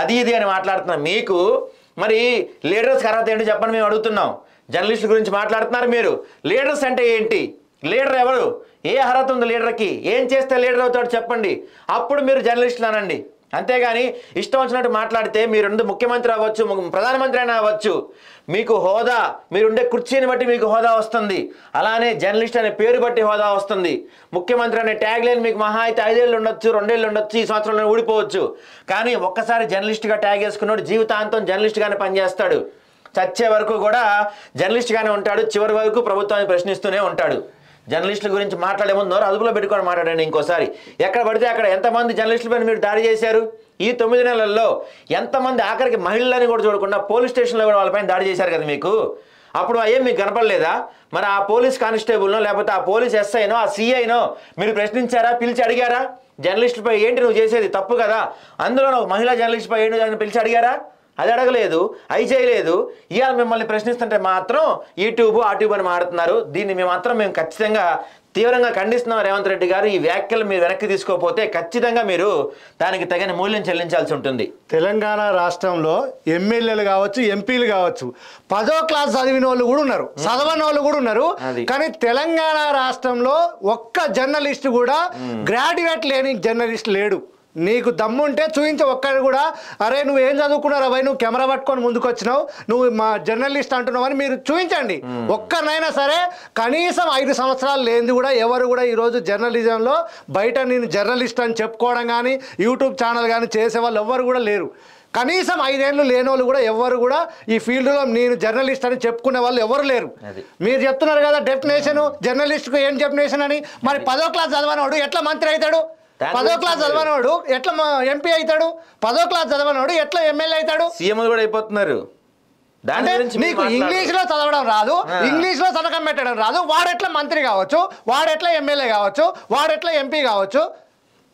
అది ఇది అని మాట్లాడుతున్నారు. మీకు మరి లీడర్స్కి అర్హత ఏంటి చెప్పండి, మేము అడుగుతున్నాం. జర్నలిస్టుల గురించి మాట్లాడుతున్నారు మీరు. లీడర్స్ అంటే ఏంటి? లీడర్ ఎవరు? ఏ అర్హత ఉంది లీడర్కి? ఏం చేస్తే లీడర్ అవుతాడు చెప్పండి, అప్పుడు మీరు జర్నలిస్టులు అనండి. అంతేగాని ఇష్టం వచ్చినట్టు మాట్లాడితే మీరు ముఖ్యమంత్రి అవ్వచ్చు, ప్రధానమంత్రి అయినా అవ్వచ్చు, మీకు హోదా, మీరుండే కుర్చీని బట్టి మీకు హోదా వస్తుంది. అలానే జర్నలిస్ట్ అనే పేరు బట్టి హోదా వస్తుంది. ముఖ్యమంత్రి అనే ట్యాగ్ లైన్ మీకు మహా అయితే 5 ఏళ్ళు ఉండొచ్చు, 2 ఏళ్ళు ఉండొచ్చు, ఈ సంవత్సరంలో ఊడిపోవచ్చు. కానీ ఒక్కసారి జర్నలిస్ట్గా ట్యాగ్ వేసుకున్నాడు జీవితాంతం జర్నలిస్ట్గానే పనిచేస్తాడు. చచ్చే వరకు కూడా జర్నలిస్ట్గానే ఉంటాడు. చివరి వరకు ప్రభుత్వాన్ని ప్రశ్నిస్తూనే ఉంటాడు. జర్నలిస్టుల గురించి మాట్లాడే ముందు అదుపులో పెట్టుకొని మాట్లాడండి. ఇంకోసారి ఎక్కడ పడితే అక్కడ ఎంతమంది జర్నలిస్టుల పైన మీరు దాడి చేశారు? ఈ 9 నెలల్లో ఎంతమంది, ఆఖరికి మహిళలని కూడా చూడకుండా పోలీస్ స్టేషన్లో కూడా వాళ్ళపైన దాడి చేశారు కదా మీకు. అప్పుడు ఏం మీకు కనపడలేదా? మరి ఆ పోలీస్ కానిస్టేబుల్నో లేకపోతే ఆ పోలీస్ ఎస్ఐనో ఆ సిఐనో మీరు ప్రశ్నించారా? పిలిచి అడిగారా? జర్నలిస్టులపై ఏంటి నువ్వు చేసేది తప్పు కదా, అందులో ఒక మహిళా జర్నలిస్టుపై ఏంటి అని పిలిచి అడిగారా? అది అడగలేదు, అవి చేయలేదు. ఇవాళ మిమ్మల్ని ప్రశ్నిస్తుంటే మాత్రం యూట్యూబ్ అని మాడుతున్నారు. దీన్ని మేము ఖచ్చితంగా తీవ్రంగా ఖండిస్తున్నాం. రేవంత్ రెడ్డి గారు, ఈ వ్యాఖ్యలు మీరు వెనక్కి తీసుకోకపోతే ఖచ్చితంగా మీరు దానికి తగిన మూల్యం చెల్లించాల్సి ఉంటుంది. తెలంగాణ రాష్ట్రంలో ఎమ్మెల్యేలు కావచ్చు, ఎంపీలు కావచ్చు, 10వ క్లాస్ చదివిన వాళ్ళు కూడా ఉన్నారు, చదవని వాళ్ళు కూడా ఉన్నారు. కానీ తెలంగాణ రాష్ట్రంలో ఒక్క జర్నలిస్ట్ కూడా గ్రాడ్యుయేట్ లేని జర్నలిస్ట్ లేడు. నీకు దమ్ముంటే చూపించే ఒక్కడు కూడా అరే నువ్వు ఏం చదువుకున్నారా భయ్, నువ్వు కెమెరా పట్టుకొని ముందుకు వచ్చినావు, నువ్వు మా జర్నలిస్ట్ అంటున్నావు అని మీరు చూపించండి. ఒక్కరినైనా సరే కనీసం 5 సంవత్సరాలు లేనిది కూడా ఎవరు కూడా ఈరోజు జర్నలిజంలో బయట నేను జర్నలిస్ట్ అని చెప్పుకోవడం కానీ యూట్యూబ్ ఛానల్ కానీ చేసే వాళ్ళు ఎవ్వరు కూడా లేరు. కనీసం 5 ఏళ్ళు లేని వాళ్ళు కూడా ఎవరు కూడా ఈ ఫీల్డ్లో నేను జర్నలిస్ట్ అని చెప్పుకునే వాళ్ళు ఎవరు లేరు. మీరు చెప్తున్నారు కదా డెఫినేషన్, జర్నలిస్ట్కు ఏం డెఫినేషన్ అని. మరి 10వ క్లాస్ చదవనవాడు ఎట్లా మంత్రి అవుతాడు? 10వ క్లాస్ చదవనవాడు ఎట్లా ఎంపీ అవుతాడు? 10వ క్లాస్ చదవనవాడు ఎట్లా ఎమ్మెల్యే అవుతాడు? సీఎం కూడా అయిపోతున్నారు. అంటే నీకు ఇంగ్లీష్లో చదవడం రాదు, ఇంగ్లీష్లో సంతకం పెట్టడం రాదు, వాడెట్లా మంత్రి కావచ్చు, వాడెట్లా ఎమ్మెల్యే కావచ్చు, వాడెట్లా ఎంపీ కావచ్చు?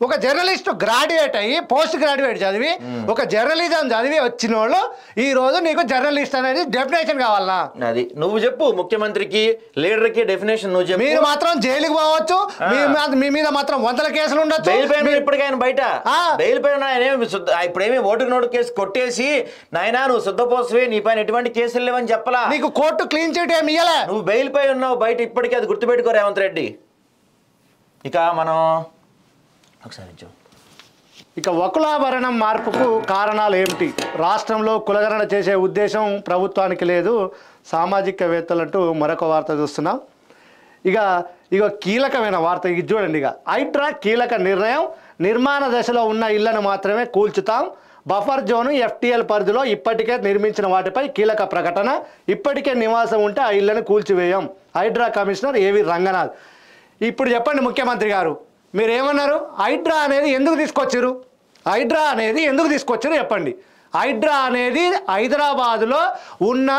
ఒక జర్నలిస్ట్ గ్రాడ్యుయేట్ అయ్యి పోస్ట్ గ్రాడ్యుయేట్ చదివి ఒక జర్నలిజం చదివి వచ్చిన వాళ్ళు ఈ రోజు నీకు జర్నలిస్ట్ అనేది డెఫినేషన్ కావాలా? అది నువ్వు చెప్పు ముఖ్యమంత్రికి, లీడర్కి డెఫినేషన్ నువ్వు చెప్పు. మీరు మాత్రం జైలుకి పోవచ్చు, మీ మీద మాత్రం 100 కేసులు ఉండొచ్చు. బెయిల్ పైన ఇప్పటికైనా బయట బెయిల్ పైన ఇప్పుడేమి ఓటుకు నోటు కేసు కొట్టేసి నాయనా నువ్వు శుద్ధపోసవే, నీ పైన ఎటువంటి కేసులు లేవని చెప్పలా. నీకు కోర్టు క్లీన్ చిట్ ఏమి ఇయ్యలే, నువ్వు బెయిల్ పై ఉన్నావు బయట ఇప్పటికీ, అది గుర్తుపెట్టుకో రేవంత్ రెడ్డి. ఇక మనం ఒకసారి ఇక వకులాభరణం మార్పుకు కారణాలు ఏమిటి? రాష్ట్రంలో కులగణన చేసే ఉద్దేశం ప్రభుత్వానికి లేదు, సామాజికవేత్తలంటూ మరొక వార్త చూస్తున్నాం. ఇక కీలకమైన వార్త ఇది చూడండి. హైడ్రా కీలక నిర్ణయం, నిర్మాణ దశలో ఉన్న ఇళ్లను మాత్రమే కూల్చుతాం, బఫర్ జోను FTL పరిధిలో ఇప్పటికే నిర్మించిన వాటిపై కీలక ప్రకటన, ఇప్పటికే నివాసం ఉంటే ఆ ఇళ్లను కూల్చివేయం, హైడ్రా కమిషనర్ ఏవి రంగనాథ్. ఇప్పుడు చెప్పండి ముఖ్యమంత్రి గారు, మీరు ఏమన్నారు? హైడ్రా అనేది ఎందుకు తీసుకొచ్చారు? హైడ్రా అనేది ఎందుకు తీసుకొచ్చారు చెప్పండి. హైడ్రా అనేది హైదరాబాదులో ఉన్న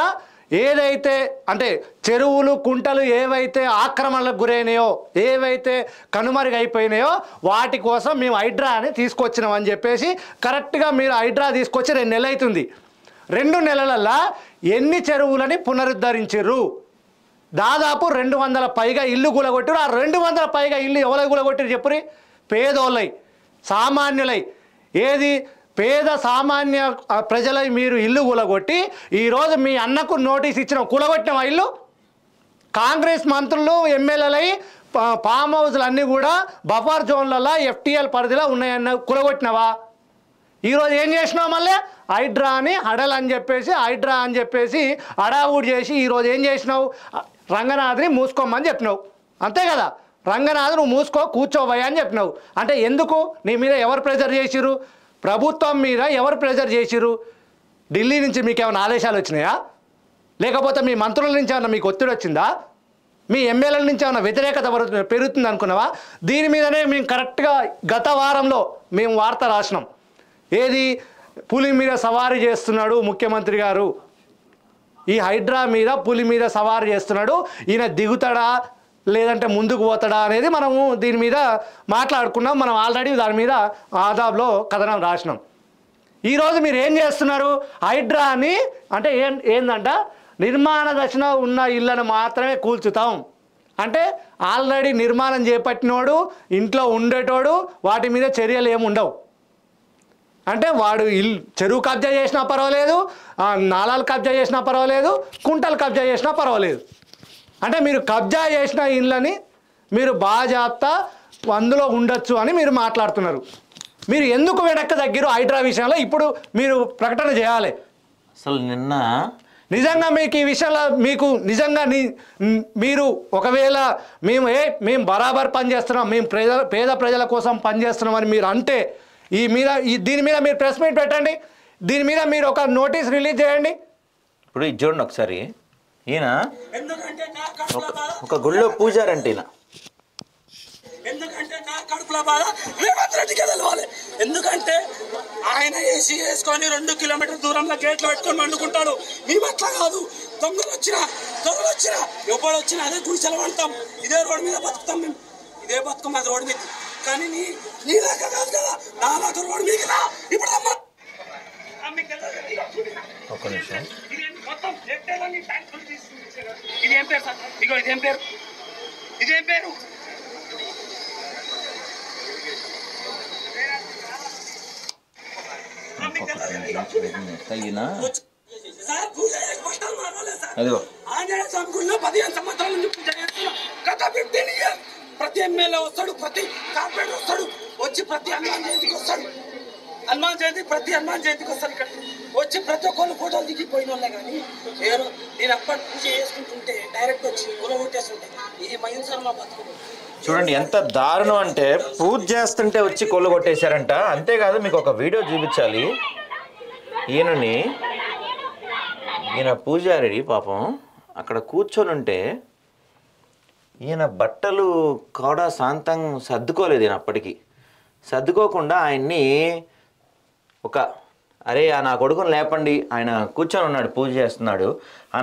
ఏదైతే అంటే చెరువులు కుంటలు ఏవైతే ఆక్రమణలకు గురైనాయో, ఏవైతే కనుమరుగైపోయినాయో వాటి కోసం మేము హైడ్రా అని తీసుకొచ్చినామని చెప్పేసి కరెక్ట్గా మీరు హైడ్రా తీసుకొచ్చి 2 నెలలు అవుతుంది. 2 నెలలల్లో ఎన్ని చెరువులని పునరుద్ధరించారు? దాదాపు 200 పైగా ఇల్లు కూలగొట్టారు. ఆ 200 పైగా ఇల్లు ఎవరు కూలగొట్టారు చెప్పురి? పేదోళ్ళై, సామాన్యులై. ఏది పేద సామాన్య ప్రజలై మీరు ఇల్లు కూలగొట్టి ఈరోజు మీ అన్నకు నోటీస్ ఇచ్చిన కూలగొట్టిన ఇల్లు. కాంగ్రెస్ మంత్రులు ఎమ్మెల్యేలై ఫామ్ హౌస్లు అన్నీ కూడా బఫర్ జోన్లలో FTL పరిధిలో ఉన్నాయన్న కూలగొట్టినవా? ఈరోజు ఏం చేసినావు? మళ్ళీ హైడ్రా అని హడల్ అని చెప్పేసి హైడ్రా అని చెప్పేసి అడావుడ్ చేసి ఈరోజు ఏం చేసినావు? రంగనాథ్ని మూసుకోమని చెప్పినావు, అంతే కదా? రంగనాథ్ నువ్వు మూసుకో కూర్చోవయ్యా అని చెప్పినావు. అంటే ఎందుకు? నీ మీద ఎవరు ప్రెజర్ చేసిరు? ప్రభుత్వం మీద ఎవరు ప్రెజర్ చేసిరు? ఢిల్లీ నుంచి మీకు ఏమైనా ఆదేశాలు వచ్చినాయా? లేకపోతే మీ మంత్రుల నుంచి ఏమైనా మీకు ఒత్తిడి వచ్చిందా? మీ ఎమ్మెల్యేల నుంచి ఏమైనా వ్యతిరేకత పెరుగుతుంది అనుకున్నావా? దీని మీదనే మేము కరెక్ట్గా గత వారంలో మేము వార్త రాసినాం. ఏది? పులి మీద సవారీ చేస్తున్నాడు ముఖ్యమంత్రి గారు, ఈ హైడ్రా మీద పులి మీద సవారీ చేస్తున్నాడు, ఈయన దిగుతాడా లేదంటే ముందుకు పోతాడా అనేది మనము దీని మీద మాట్లాడుకున్నాం. మనం ఆల్రెడీ దాని మీద ఆదాబ్లో కథనం రాసినాం. ఈరోజు మీరు ఏం చేస్తున్నారు? హైడ్రా అని అంటే ఏందంట నిర్మాణ దశలో ఉన్న ఇళ్లను మాత్రమే కూల్చుతాం అంటే ఆల్రెడీ నిర్మాణం చేపట్టినోడు, ఇంట్లో ఉండేటోడు వాటి మీద చర్యలు ఏమి ఉండవు. అంటే వాడు చెరువు కబ్జా చేసినా పర్వాలేదు, నాలాలు కబ్జా చేసినా పర్వాలేదు, కుంటలు కబ్జా చేసినా పర్వాలేదు. అంటే మీరు కబ్జా చేసిన ఇళ్ళని మీరు బాజాప్తా అందులో ఉండొచ్చు అని మీరు మాట్లాడుతున్నారు. మీరు ఎందుకు వెనక్కి తగ్గిరు హైడ్రా విషయంలో? ఇప్పుడు మీరు ప్రకటన చేయాలి. అసలు నిజంగా మీకు ఈ విషయంలో మీకు నిజంగా మీరు ఒకవేళ మేము బరాబర్ పనిచేస్తున్నాం, మేము పేద ప్రజల కోసం పనిచేస్తున్నామని మీరు అంటే దీని మీద మీరు ప్రెస్ మీట్ పెట్టండి, దీని మీద మీరు ఒక నోటీస్ రిలీజ్ చేయండి. ఇప్పుడు ఇది చూడండి ఒకసారి. ఈయన ఒక గుళ్ళో పూజారంటే ఈయన ఎందుకంటే నా కడుపుల బాధ రేవంత్ రెడ్డికే తెలవాలి. ఎందుకంటే ఆయన ఏసీ వేసుకొని 2 కిలోమీటర్ దూరంలో గేట్లు పెట్టుకొని వండుకుంటాడు. మేము అట్లా కాదు. దొంగలు వచ్చినా ఎవరు వచ్చినా అదే గుడిసెలు పడతాం, ఇదే రోడ్డు మీద బతుకుతాం. మేము ఇదే బతుకం అది రోడ్డు మీద. కానీ నీ దాకా కాదు కదా, నా దాకా రోడ్డు మీద కదా. ఇప్పుడు ఒక్క నిమిషం. ఇదేం పేరు సార్? ఇగో ఇదేం పేరు? ఆంజనేయ స్వామి గుడిలో 15 సంవత్సరాల నుంచి పూజ చేస్తున్నా. గత 15 ఇయర్స్ ప్రతి ఎమ్మెల్యే వస్తాడు, ప్రతి కార్పొరేటర్ వస్తాడు, వచ్చి ప్రతి హనుమాన్ జయంతికి వస్తాడు. ప్రతి హనుమాన్ జయంతికి వస్తాడు. ఇక్కడ వచ్చి ప్రతి ఒక్కళ్ళు ఫోటోలు దిగిపోయిన వాళ్ళే. కానీ నేను అప్పటి పూజ చేసుకుంటుంటే డైరెక్ట్ వచ్చి గుల కొట్టేస్తుంటే ఇది మహిళ మా బతుకు. చూడండి ఎంత దారుణం అంటే, పూజ చేస్తుంటే వచ్చి కొల్లు కొట్టేశారంట. అంతేకాదు మీకు ఒక వీడియో చూపించాలి. ఈయన పూజారి పాపం అక్కడ కూర్చొని ఉంటే ఈయన బట్టలు కూడా శాంతం సర్దుకోలేదు. ఈయన అప్పటికి సర్దుకోకుండా ఆయన్ని అరే నా కొడుకుని లేపండి, ఆయన కూర్చొని ఉన్నాడు పూజ చేస్తున్నాడు,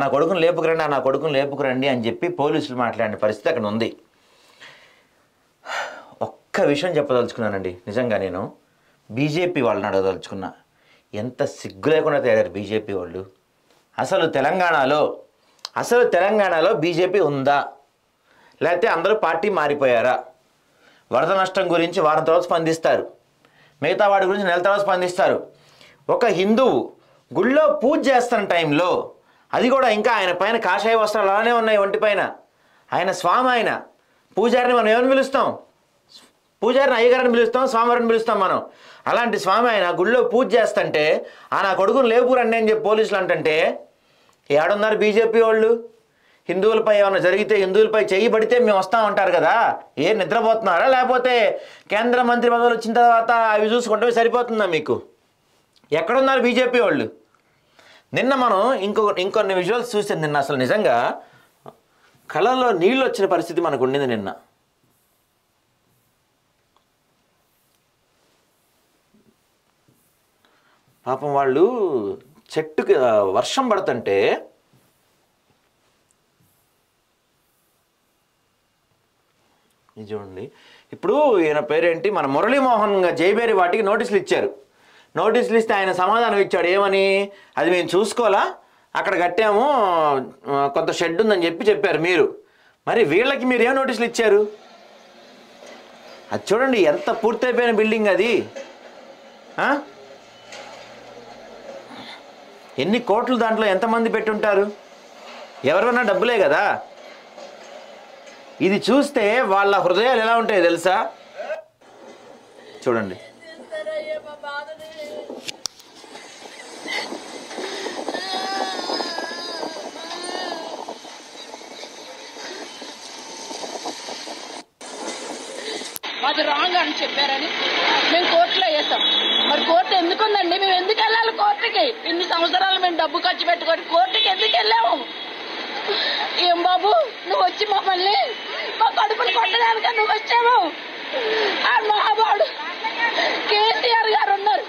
నా కొడుకుని లేపుకురండి, నా కొడుకుని లేపుకురండి అని చెప్పి పోలీసులు మాట్లాడిన పరిస్థితి అక్కడ ఉంది. ఒక్క విషయం చెప్పదలుచుకున్నానండి. నిజంగా నేను బీజేపీ వాళ్ళని అడగదలుచుకున్నా. ఎంత సిగ్గు లేకుండా తయారు బీజేపీ వాళ్ళు. అసలు తెలంగాణలో బీజేపీ ఉందా, లేకపోతే అందరూ పార్టీ మారిపోయారా? వరద నష్టం గురించి వారం తర్వాత స్పందిస్తారు, మిగతా వాడి గురించి నెల తర్వాత స్పందిస్తారు. ఒక హిందువు గుళ్ళో పూజ చేస్తున్న టైంలో, అది కూడా ఇంకా ఆయన పైన కాషాయ వస్త్రాలు అలానే ఉన్నాయి ఒంటిపైన, ఆయన స్వామి, ఆయన పూజారిని మనం ఏమని పిలుస్తాం? పూజారిని అయ్యగారిని పిలుస్తాం, స్వామివారిని పిలుస్తాం మనం. అలాంటి స్వామి ఆయన గుళ్ళో పూజ చేస్తుంటే నా కొడుకుని లేపురండి అని చెప్పి పోలీసులు అంటుంటే ఏడున్నారు బీజేపీ వాళ్ళు? హిందువులపై ఏమైనా జరిగితే, హిందువులపై చెయ్యి పడితే మేము వస్తామంటారు కదా. నిద్రపోతున్నారా? లేకపోతే కేంద్ర మంత్రి పదవులు వచ్చిన తర్వాత అవి చూసుకుంటే సరిపోతుందా మీకు? ఎక్కడున్నారు బీజేపీ వాళ్ళు? నిన్న మనం ఇంకొన్ని విజువల్స్ చూస్తే నిన్న అసలు నిజంగా కళ్ళల్లో నీళ్ళు వచ్చిన పరిస్థితి మనకు ఉండింది నిన్న. పాపం వాళ్ళు చెట్టుకి వర్షం పడుతుంటే ఇది చూడండి. ఇప్పుడు ఈయన పేరేంటి, మన మురళీమోహన్ జైబేరి వాటికి నోటీసులు ఇచ్చారు. నోటీసులు ఇస్తే ఆయన సమాధానం ఇచ్చాడు. ఏమని? అది మేము చూసుకోవాలా, అక్కడ కట్టాము, కొంత షెడ్ ఉందని చెప్పారు మీరు. మరి వీళ్ళకి మీరు ఏం నోటీసులు ఇచ్చారు? అది చూడండి ఎంత పూర్తయిపోయిన బిల్డింగ్ అది. ఎన్ని కోట్లు దాంట్లో ఎంతమంది పెట్టుంటారు? ఎవరైనా డబ్బులే కదా. ఇది చూస్తే వాళ్ళ హృదయాలు ఎలా ఉంటాయో తెలుసా? చూడండి. అది రాంగ్ అని చెప్పారని మేము కోర్టులో వేసాం. మరి కోర్టు ఎందుకుందండి? మేము ఎందుకు వెళ్ళాలి కోర్టుకి? ఇన్ని సంవత్సరాలు మేము డబ్బు ఖర్చు పెట్టుకొని కోర్టుకి ఎందుకు వెళ్ళాము? ఏం బాబు నువ్వు వచ్చి మమ్మల్ని మా కడుపుని కొట్టడానిక నువ్వు వచ్చావు? ఆ మహాబాడు కేసీఆర్ గారు ఉన్నారు.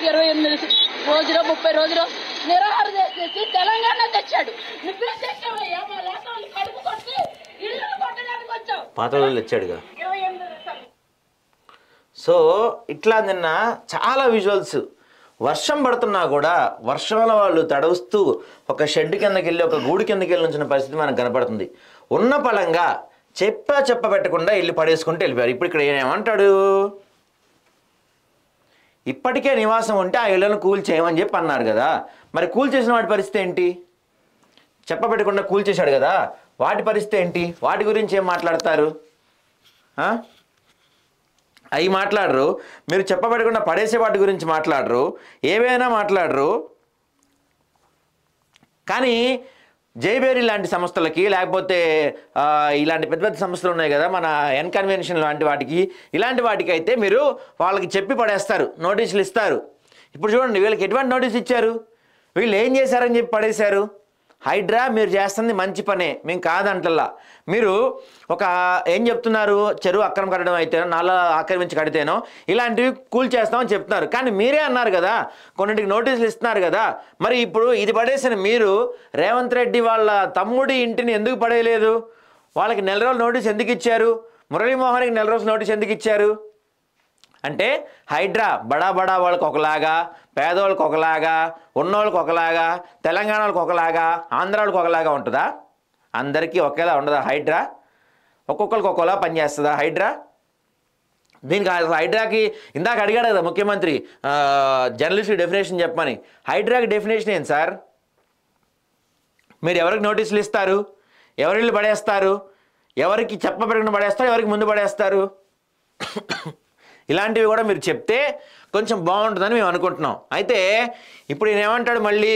28 రోజులు 30 రోజులు నిరాహార చేసి తెలంగాణ తెచ్చాడు. నువ్వే తెచ్చావయ్యా. మా లోకాలను కడుపు కొట్టి ఇల్లు కొట్టడానికి వచ్చావు. పాత రోజులు తెచ్చాడుగా. సో ఇట్లా నిన్న చాలా విజువల్స్. వర్షం పడుతున్నా కూడా వర్షంలో వాళ్ళు తడవుస్తూ ఒక షెడ్ కిందకి వెళ్ళి, ఒక గూడు కిందకి వెళ్ళి ఉంచిన పరిస్థితి మనకు కనపడుతుంది. ఉన్న పలంగా చెప్ప పెట్టకుండా వెళ్ళి పడేసుకుంటూ వెళ్ళిపోయారు. ఇప్పుడు ఇక్కడ ఏమంటాడు? ఇప్పటికే నివాసం ఉంటే ఆ ఇళ్లను కూల్ చేయమని చెప్పి అన్నారు కదా. మరి కూల్ చేసిన వాటి పరిస్థితి ఏంటి? చెప్పబెట్టకుండా కూల్ చేశాడు కదా, వాటి పరిస్థితి ఏంటి? వాటి గురించి ఏం మాట్లాడతారు? అవి మాట్లాడరు. మీరు చెప్పబెట్టకుండా పడేసే వాటి గురించి మాట్లాడరు, ఏవైనా మాట్లాడరు. కానీ జైబేరి లాంటి సంస్థలకి, లేకపోతే ఇలాంటి పెద్ద పెద్ద సంస్థలు ఉన్నాయి కదా, మన ఎన్కన్వెన్షన్ లాంటి వాటికి, ఇలాంటి వాటికి అయితే మీరు వాళ్ళకి చెప్పి పడేస్తారు, నోటీసులు ఇస్తారు. ఇప్పుడు చూడండి వీళ్ళకి ఎటువంటి నోటీస్ ఇచ్చారు? వీళ్ళు ఏం చేశారని చెప్పి పడేశారు. హైడ్రా మీరు చేస్తుంది మంచి పనే, మేము కాదంటల్లా. మీరు ఏం చెప్తున్నారు? చెరువు అక్రమం కట్టడం అయితేనో, నాలా ఆక్రమించి కడితేనో ఇలాంటివి కూల్ చేస్తామని చెప్తున్నారు. కానీ మీరే అన్నారు కదా, కొన్నింటికి నోటీసులు ఇస్తున్నారు కదా. మరి ఇప్పుడు ఇది పడేసిన మీరు రేవంత్ రెడ్డి వాళ్ళ తమ్ముడి ఇంటిని ఎందుకు పడేయలేదు? వాళ్ళకి నెల రోజులు నోటీస్ ఎందుకు ఇచ్చారు? మురళీమోహన్కి నెల రోజులు నోటీస్ ఎందుకు ఇచ్చారు? అంటే హైడ్రా బడా వాళ్ళకి ఒకలాగా, పేదవాళ్ళకి ఒకలాగా, ఉన్నోళ్ళకి ఒకలాగా, తెలంగాణ వాళ్ళకి ఒకలాగా, ఆంధ్ర వాళ్ళకి ఒకలాగా ఉంటుందా? అందరికీ ఒకేలా ఉండదా హైడ్రా? ఒక్కొక్కరికి ఒక్కోలా పనిచేస్తుందా హైడ్రా? దీనికి హైడ్రాకి ఇందాక అడిగాడు కదా ముఖ్యమంత్రి జర్నలిస్ట్ డెఫినేషన్ చెప్పమని. హైడ్రాకి డెఫినేషన్ ఏంటి సార్? మీరు ఎవరికి నోటీసులు ఇస్తారు? ఎవరిళ్ళు పడేస్తారు? ఎవరికి చెప్పబెట్టకుండా పడేస్తారు? ఎవరికి ముందు పడేస్తారు? ఇలాంటివి కూడా మీరు చెప్తే కొంచెం బాగుంటుందని మేము అనుకుంటున్నాం. అయితే ఇప్పుడు ఈయన ఏమంటాడు, మళ్ళీ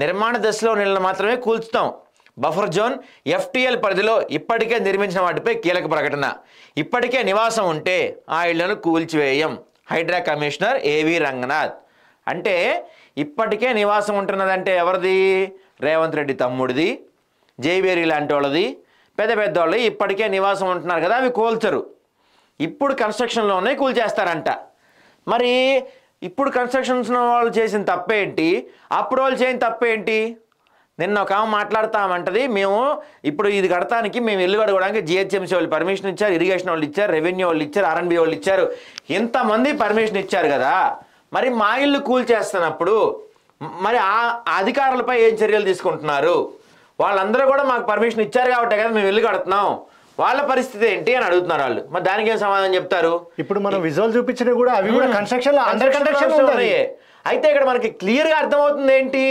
నిర్మాణ దశలో నీళ్ళని మాత్రమే కూల్చుతాం. బఫర్ జోన్ FTL పరిధిలో ఇప్పటికే నిర్మించిన వాటిపై కీలక ప్రకటన. ఇప్పటికే నివాసం ఉంటే ఆ ఇళ్లను కూల్చివేయం. Hydraa commissioner AV Ranganath. అంటే ఇప్పటికే నివాసం ఉంటున్నదంటే ఎవరిది? రేవంత్ రెడ్డి తమ్ముడిది, జైవేరి లాంటి వాళ్ళది, పెద్ద పెద్ద వాళ్ళు ఇప్పటికే నివాసం ఉంటున్నారు కదా, అవి కూల్చరు. ఇప్పుడు కన్స్ట్రక్షన్లోనే కూల్చేస్తారంట. మరి ఇప్పుడు కన్స్ట్రక్షన్స్ వాళ్ళు చేసిన తప్పేంటి, అప్పుడు వాళ్ళు చేయని తప్పేంటి? నిన్న ఒక ఆమె మాట్లాడతామంటది, మేము ఇప్పుడు ఇది కడతానికి మేము ఇల్లు కడుకోవడానికి GHMC వాళ్ళు పర్మిషన్ ఇచ్చారు, ఇరిగేషన్ వాళ్ళు ఇచ్చారు, రెవెన్యూ వాళ్ళు ఇచ్చారు, R&B వాళ్ళు ఇచ్చారు, ఇంతమంది పర్మిషన్ ఇచ్చారు కదా, మరి మా ఇల్లు కూల్చేస్తున్నప్పుడు మరి ఆ అధికారులపై ఏం చర్యలు తీసుకుంటున్నారు? వాళ్ళందరూ కూడా మాకు పర్మిషన్ ఇచ్చారు కాబట్టి కదా మేము ఇల్లు కడుతున్నాం, వాళ్ళ పరిస్థితి ఏంటి అని అడుగుతున్నారు వాళ్ళు. మరి దానికి ఏం సమాధానం చెప్తారు? ఇప్పుడు మనం విజువల్ చూపించినవి కూడా అవి కూడా కన్స్ట్రక్షన్ అండర్ కన్స్ట్రక్షన్ ఉన్నాయి. అయితే ఇక్కడ మనకి క్లియర్గా అర్థమవుతుంది ఏంటి,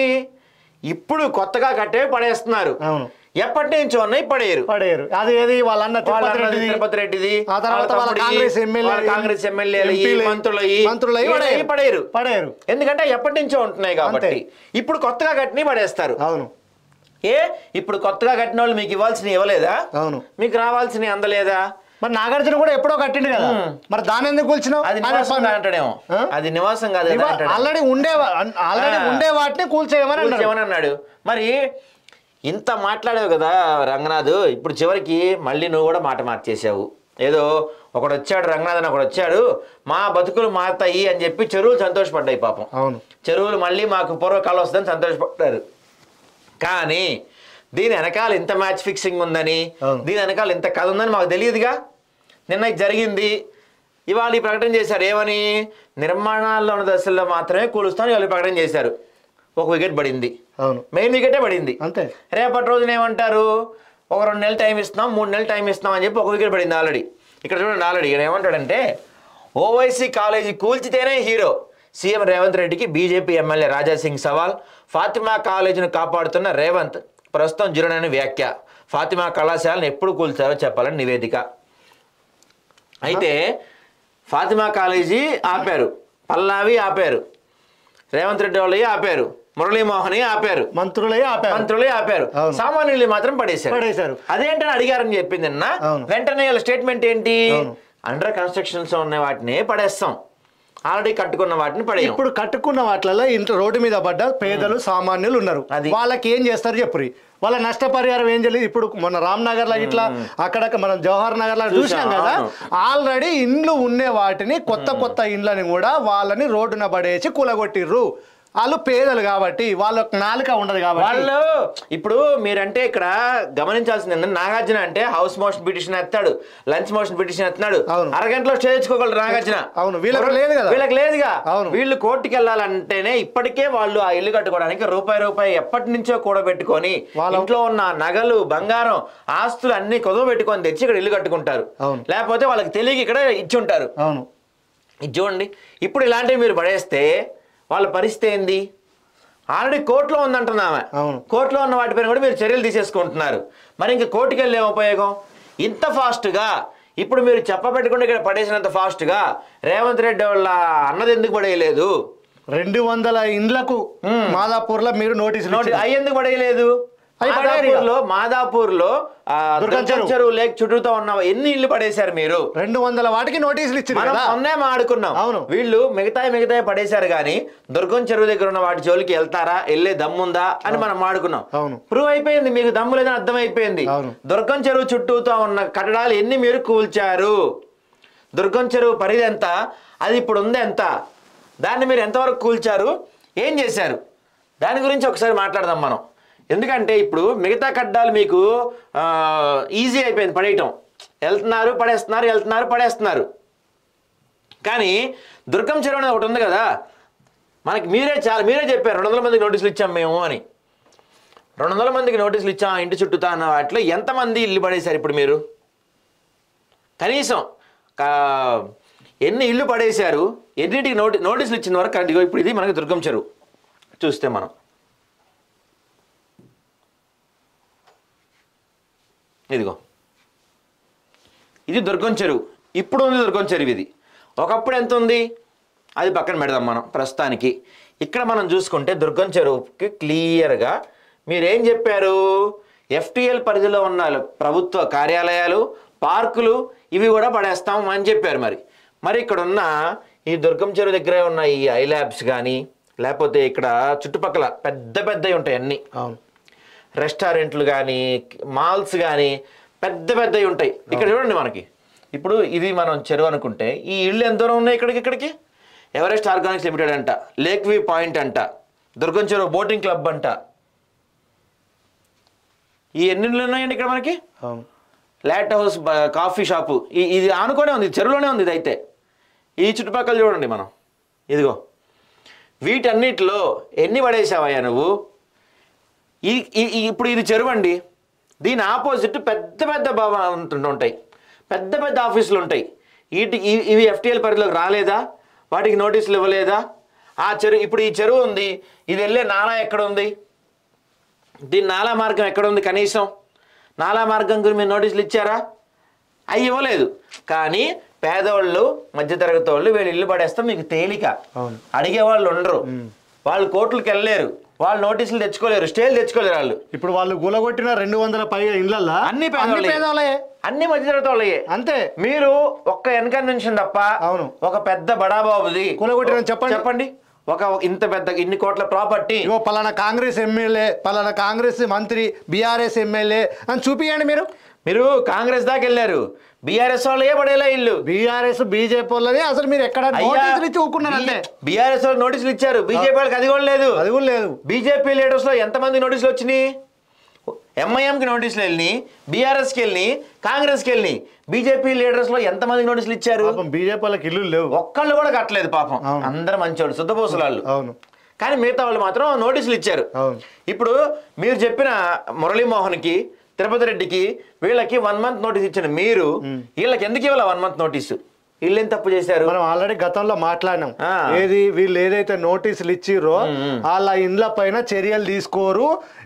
ఇప్పుడు కొత్తగా కట్టే పడేస్తున్నారు. అవును, ఎప్పటి నుంచో ఉన్నాయి పడేరు. అది ఏది వాళ్ళన్న తిరుపతి రెడ్డిది, ఆ తర్వాత వాళ్ళ కాంగ్రెస్ ఎమ్మెల్యేలు మంత్రులు పడేరు. ఎందుకంటే ఎప్పటి నుంచో ఉంటున్నాయి కాబట్టి. ఇప్పుడు కొత్తగా కట్టినవి పడేస్తారు. అవును, ఇప్పుడు కొత్తగా కట్టిన వాళ్ళు మీకు ఇవ్వాల్సినవి ఇవ్వలేదా? అవును, మీకు రావాల్సినవి అందలేదా? మరి నాగార్జున కూడా ఎప్పుడో కట్టిండు కదా, మరి దాని ఎందుకు కూల్చినావు? అది నివాసం అంటాడేమో, అది నివాసం కాదు, ఆల్రెడీ ఉండే వాటిని కూల్చేయమని అన్నాడు. మరి ఇంత మాట్లాడావు కదా రంగనాథ్, ఇప్పుడు చివరికి మళ్ళీ నువ్వు కూడా మాట మార్చేసావు. ఏదో ఒకడు వచ్చాడు, రంగనాథ్ అని ఒకడు వచ్చాడు, మా బతుకులు మారుతాయి అని చెప్పి చెరువులు సంతోషపడ్డాయి పాపం. అవును, చెరువులు మళ్ళీ మాకు పూర్వకాలం వస్తుందని సంతోషపడ్డారు. కానీ దీని వెనకాల ఇంత మ్యాచ్ ఫిక్సింగ్ ఉందని, దీని వెనకాల ఇంత కథ ఉందని మాకు తెలియదుగా. నిన్న జరిగింది, ఇవాళ ఈ ప్రకటన చేశారు. ఏమని? నిర్మాణాల్లో ఉన్న దశల్లో మాత్రమే కూలుస్తాను ఇవాళ ప్రకటన చేశారు. ఒక వికెట్ పడింది, మెయిన్ వికెటే పడింది. అంతే. రేపటి రోజున ఏమంటారు, ఒక 2 నెలలు టైం ఇస్తున్నాం, 3 నెలలు టైం ఇస్తున్నాం అని చెప్పి ఒక వికెట్ పడింది ఆల్రెడీ. ఇక్కడ చూడండి, ఆల్రెడీ ఇక్కడ ఏమంటాడంటే, OYC కాలేజీ కూల్చితేనే హీరో, సీఎం రేవంత్ రెడ్డికి బీజేపీ ఎమ్మెల్యే రాజాసింగ్ సవాల్. ఫాతిమా కాలేజీని కాపాడుతున్న రేవంత్ ప్రస్తుతం జీరోనైన వ్యాఖ్య. ఫాతిమా కళాశాలను ఎప్పుడు కూల్చారో చెప్పాలని నివేదిక. అయితే ఫాతిమా కాలేజీ ఆపారు, పల్లావి ఆపారు, రేవంత్ రెడ్డి వాళ్ళు ఆపారు, మురళీమోహన్ ఆపారు, మంత్రులే ఆపారు, సామాన్యులు మాత్రం పడేశారు. అదేంటని అడిగారని చెప్పింది నిన్న. వెంటనే వాళ్ళ స్టేట్మెంట్ ఏంటి, అండర్ కన్స్ట్రక్షన్స్ ఉన్న వాటిని పడేస్తాం, ఆల్రెడీ కట్టుకున్న వాటిని పడే. ఇప్పుడు కట్టుకున్న వాటిలలో ఇంట్లో రోడ్డు మీద పడ్డ పేదలు సామాన్యులు ఉన్నారు, వాళ్ళకి ఏం చేస్తారు చెప్పురి? వాళ్ళ నష్టపరిహారం ఏం చేయలేదు. ఇప్పుడు మన రామ్నగర్ లా ఇట్లా అక్కడ మనం జవహర్ నగర్ లా చూసాం కదా, ఆల్రెడీ ఇండ్లు ఉండే వాటిని కొత్త ఇండ్లని కూడా వాళ్ళని రోడ్డున పడేసి కూలగొట్టిర్రు. వాళ్ళు పేదలు కాబట్టి వాళ్ళకి నాలుక ఉండదు కాబట్టి. వాళ్ళు ఇప్పుడు మీరంటే ఇక్కడ గమనించాల్సింది ఏంటంటే, నాగార్జున అంటే హౌస్ మోషన్ పిటిషన్ ఎత్తాడు, లంచ్ మోషన్ పిటిషన్ ఎత్తున్నాడు, అరగంటలో చేయించుకోగలరు నాగార్జున. అవును, వీళ్ళకి లేదుగా. వీళ్ళు కోర్టుకి వెళ్ళాలంటేనే ఇప్పటికే వాళ్ళు ఆ ఇల్లు కట్టుకోవడానికి రూపాయి ఎప్పటి నుంచో కూడబెట్టుకొని ఇంట్లో ఉన్న నగలు, బంగారం, ఆస్తులు అన్ని కొదవ పెట్టుకొని తెచ్చి ఇక్కడ ఇల్లు కట్టుకుంటారు. లేకపోతే వాళ్ళకి తెలియక ఇక్కడ ఇచ్చి ఉంటారు. ఇది చూడండి, ఇప్పుడు ఇలాంటివి మీరు పడేస్తే వాళ్ళ పరిస్థితి ఏంది? ఆల్రెడీ కోర్టులో ఉందంటున్నామే, కోర్టులో ఉన్న వాటిపైన కూడా మీరు చర్యలు తీసేసుకుంటున్నారు. మరి ఇంక కోర్టుకి వెళ్ళే ఉపయోగం? ఇంత ఫాస్ట్గా ఇప్పుడు మీరు చెప్పబెట్టకుండా ఇక్కడ పడేసినంత ఫాస్ట్గా రేవంత్ రెడ్డి వాళ్ళ అన్నది ఎందుకు పడేయలేదు? 200 ఇండ్లకు మాదాపూర్లో మీరు నోటీసులు అవి ఎందుకు పడేయలేదు? మాదాపూర్లో చెరువు లేక్ చుట్టూతో ఉన్న ఎన్ని ఇల్లు పడేశారు మీరు? 200 వాటికి నోటీసులు ఇచ్చారు. మొన్నే ఆడుకున్నాం. అవును, వీళ్ళు మిగతా పడేశారు కానీ దుర్గం చెరువు దగ్గర ఉన్న వాటి జోలికి వెళ్తారా, వెళ్ళే దమ్ముందా అని మనం ఆడుకున్నాం. ప్రూవ్ అయిపోయింది, మీకు దమ్ము లేదని అర్థం అయిపోయింది. దుర్గం చెరువు చుట్టూతో ఉన్న కట్టడాలు ఎన్ని మీరు కూల్చారు? దుర్గం చెరువు పరిధి ఎంత, అది ఇప్పుడు ఉంది ఎంత, దాన్ని మీరు ఎంతవరకు కూల్చారు, ఏం చేశారు? దాని గురించి ఒకసారి మాట్లాడదాం మనం. ఎందుకంటే ఇప్పుడు మిగతా కడ్డాలు మీకు ఈజీ అయిపోయింది పడేయటం, వెళ్తున్నారు పడేస్తున్నారు. కానీ దుర్గం చెరువు అనేది ఒకటి ఉంది కదా, మనకి మీరే చెప్పారు 200 మందికి నోటీసులు ఇచ్చాం మేము అని. 200 మందికి నోటీసులు ఇచ్చాం ఇంటి చుట్టూతా అన్న వాటిలో ఎంతమంది ఇల్లు పడేశారు? ఇప్పుడు మీరు కనీసం ఎన్ని ఇల్లు పడేశారు, ఎన్నింటికి నోటీసులు ఇచ్చిన వరకు కరెంట్. ఇప్పుడు ఇది మనకి దుర్గం చెరువు చూస్తే మనం ఇదిగో, ఇది దుర్గం చెరువు, ఇప్పుడు ఉంది దుర్గం చెరువు. ఇది ఒకప్పుడు ఎంత ఉంది అది పక్కన పెడదాం మనం ప్రస్తుతానికి. ఇక్కడ మనం చూసుకుంటే దుర్గం చెరువుకి క్లియర్గా మీరేం చెప్పారు, FTL పరిధిలో ఉన్న ప్రభుత్వ కార్యాలయాలు, పార్కులు ఇవి కూడా పడేస్తాం అని చెప్పారు. మరి ఇక్కడ ఉన్న ఈ దుర్గం చెరువు దగ్గర ఉన్న ఈ ఐల్యాబ్స్ కానీ లేకపోతే ఇక్కడ చుట్టుపక్కల పెద్ద పెద్దవి ఉంటాయి అన్నీ, రెస్టారెంట్లు కానీ మాల్స్ కానీ పెద్దవి ఉంటాయి. ఇక్కడ చూడండి మనకి ఇప్పుడు ఇది మనం చెరువు అనుకుంటే ఈ ఇళ్ళు ఎంత దూరం ఉన్నాయి ఇక్కడికి? ఎవరెస్ట్ ఆర్గానిక్స్ లిమిటెడ్ అంట, లేక్ వ్యూ పాయింట్ అంట, దుర్గం చెరువు బోటింగ్ క్లబ్ అంట, ఈ ఎన్ని ఇళ్ళు ఉన్నాయండి ఇక్కడ మనకి? లైట్ హౌస్ కాఫీ షాపు ఇది ఆనుకొనే ఉంది, చెరువులోనే ఉంది. ఇది అయితే ఈ చుట్టుపక్కల చూడండి మనం, ఇదిగో వీటన్నిటిలో ఎన్ని పడేసావయ్యా నువ్వు? ఇప్పుడు ఇది చెరువు అండి, దీని ఆపోజిట్ పెద్ద పెద్ద భవనాలు ఉంటాయి, పెద్ద పెద్ద ఆఫీసులు ఉంటాయి. ఇవి FTL పరిధిలోకి రాలేదా? వాటికి నోటీసులు ఇవ్వలేదా? ఆ చెరువు ఇప్పుడు ఈ చెరువు ఉంది, ఇది వెళ్ళే నాలా ఎక్కడ ఉంది? దీని నాలా మార్గం ఎక్కడ ఉంది? కనీసం నాలా మార్గం గురించి మీరు నోటీసులు ఇచ్చారా? అవి ఇవ్వలేదు. కానీ పేదవాళ్ళు మధ్యతరగతి వాళ్ళు వీళ్ళు ఇల్లు పడేస్తాం మీకు తేలిక, అడిగే వాళ్ళు ఉండరు, వాళ్ళు కోర్టులకు వెళ్ళలేరు, వాళ్ళు నోటీసులు తెచ్చుకోలేరు, స్టేలు తెచ్చుకోలేరు. వాళ్ళు ఇప్పుడు వాళ్ళు గులగొట్టిన 200 పైగా ఇళ్ళల్లో అన్ని పేదవాళ్ళే, అన్ని మధ్యతరగతి వాళ్ళే. అంతే. మీరు ఒక్క వెనక నుంచి తప్ప అవును ఒక పెద్ద బడాబాబుది గులగొట్టిన చెప్పండి. ఒక ఇంత పెద్ద ఇన్ని కోట్ల ప్రాపర్టీ, ఇగో పలానా కాంగ్రెస్ ఎమ్మెల్యే, పలానా కాంగ్రెస్ మంత్రి, BRS ఎమ్మెల్యే అని చూపియండి. మీరు కాంగ్రెస్ దాకా వెళ్ళారు, BRS వాళ్ళే పడేలా ఇల్లు. BRS BJP వాళ్ళని అసలు మీరు ఎక్కడ నోటీసులు ఇచ్చి ఊరుకున్నారంటే? BRS వాళ్ళు నోటీసులు ఇచ్చారు, BJP వాళ్ళకి అది కూడా లేదు. BJP లీడర్స్ లో ఎంతమంది నోటీసులు వచ్చినాయి? MIMకి నోటీసులు వెళ్ళి, BRSకి వెళ్ళి, కాంగ్రెస్కి వెళ్ళి, BJP లీడర్స్ లో ఎంతమంది నోటీసులు ఇచ్చారు? BJP వాళ్ళకి ఇల్లు లేవు, ఒక్కళ్ళు కూడా కట్టలేదు పాపం. అందరు మంచివాళ్ళు, శుద్ధపోసులు వాళ్ళు. అవును. కానీ మిగతా వాళ్ళు మాత్రం నోటీసులు ఇచ్చారు. ఇప్పుడు మీరు చెప్పిన మురళీమోహన్కి, తిరుపతి రెడ్డికి, వీళ్ళకి 1 month నోటీస్ ఇచ్చిన మీరు వీళ్ళకి ఎందుకు ఇవ్వాలి 1 month నోటీసు? వీళ్ళేం తప్పు చేశారు? మనం ఆల్రెడీ గతంలో మాట్లాడినాం. ఏది వీళ్ళు ఏదైతే నోటీసులు ఇచ్చిర్రో వాళ్ళ ఇండ్ల పైన చర్యలు తీసుకోరు,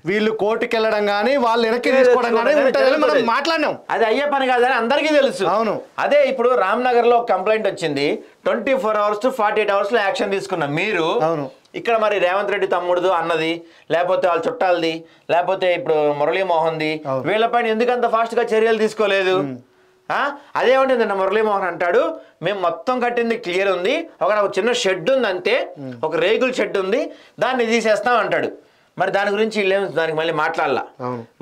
వీళ్ళు కోర్టుకి వెళ్ళడం కానీ వాళ్ళు వెనక్కి తీసుకోవడం కానీ ఉంటుందని మనం మాట్లాడినాం. అది అయ్యే పని కాదని అందరికీ తెలుసు. అవును. అదే ఇప్పుడు రామ్నగర్ లో కంప్లైంట్ వచ్చింది, 24 hours to 48 hours లో యాక్షన్ తీసుకున్నాం మీరు. అవును. ఇక్కడ మరి రేవంత్ రెడ్డి తమ్ముడు అన్నది, లేకపోతే వాళ్ళ చుట్టాలది, లేకపోతే ఇప్పుడు మురళీమోహన్ది, వీళ్ళపైన ఎందుకంత ఫాస్ట్ గా చర్యలు తీసుకోలేదు? అదేమంటే నిన్న మురళీమోహన్ అంటాడు, మేము మొత్తం కట్టింది క్లియర్ ఉంది, ఒక చిన్న షెడ్ ఉంది అంతే, ఒక రేగుల షెడ్ ఉంది, దాన్ని తీసేస్తాం అంటాడు. మరి దాని గురించి వీళ్ళేం దానికి మళ్ళీ మాట్లాడాల.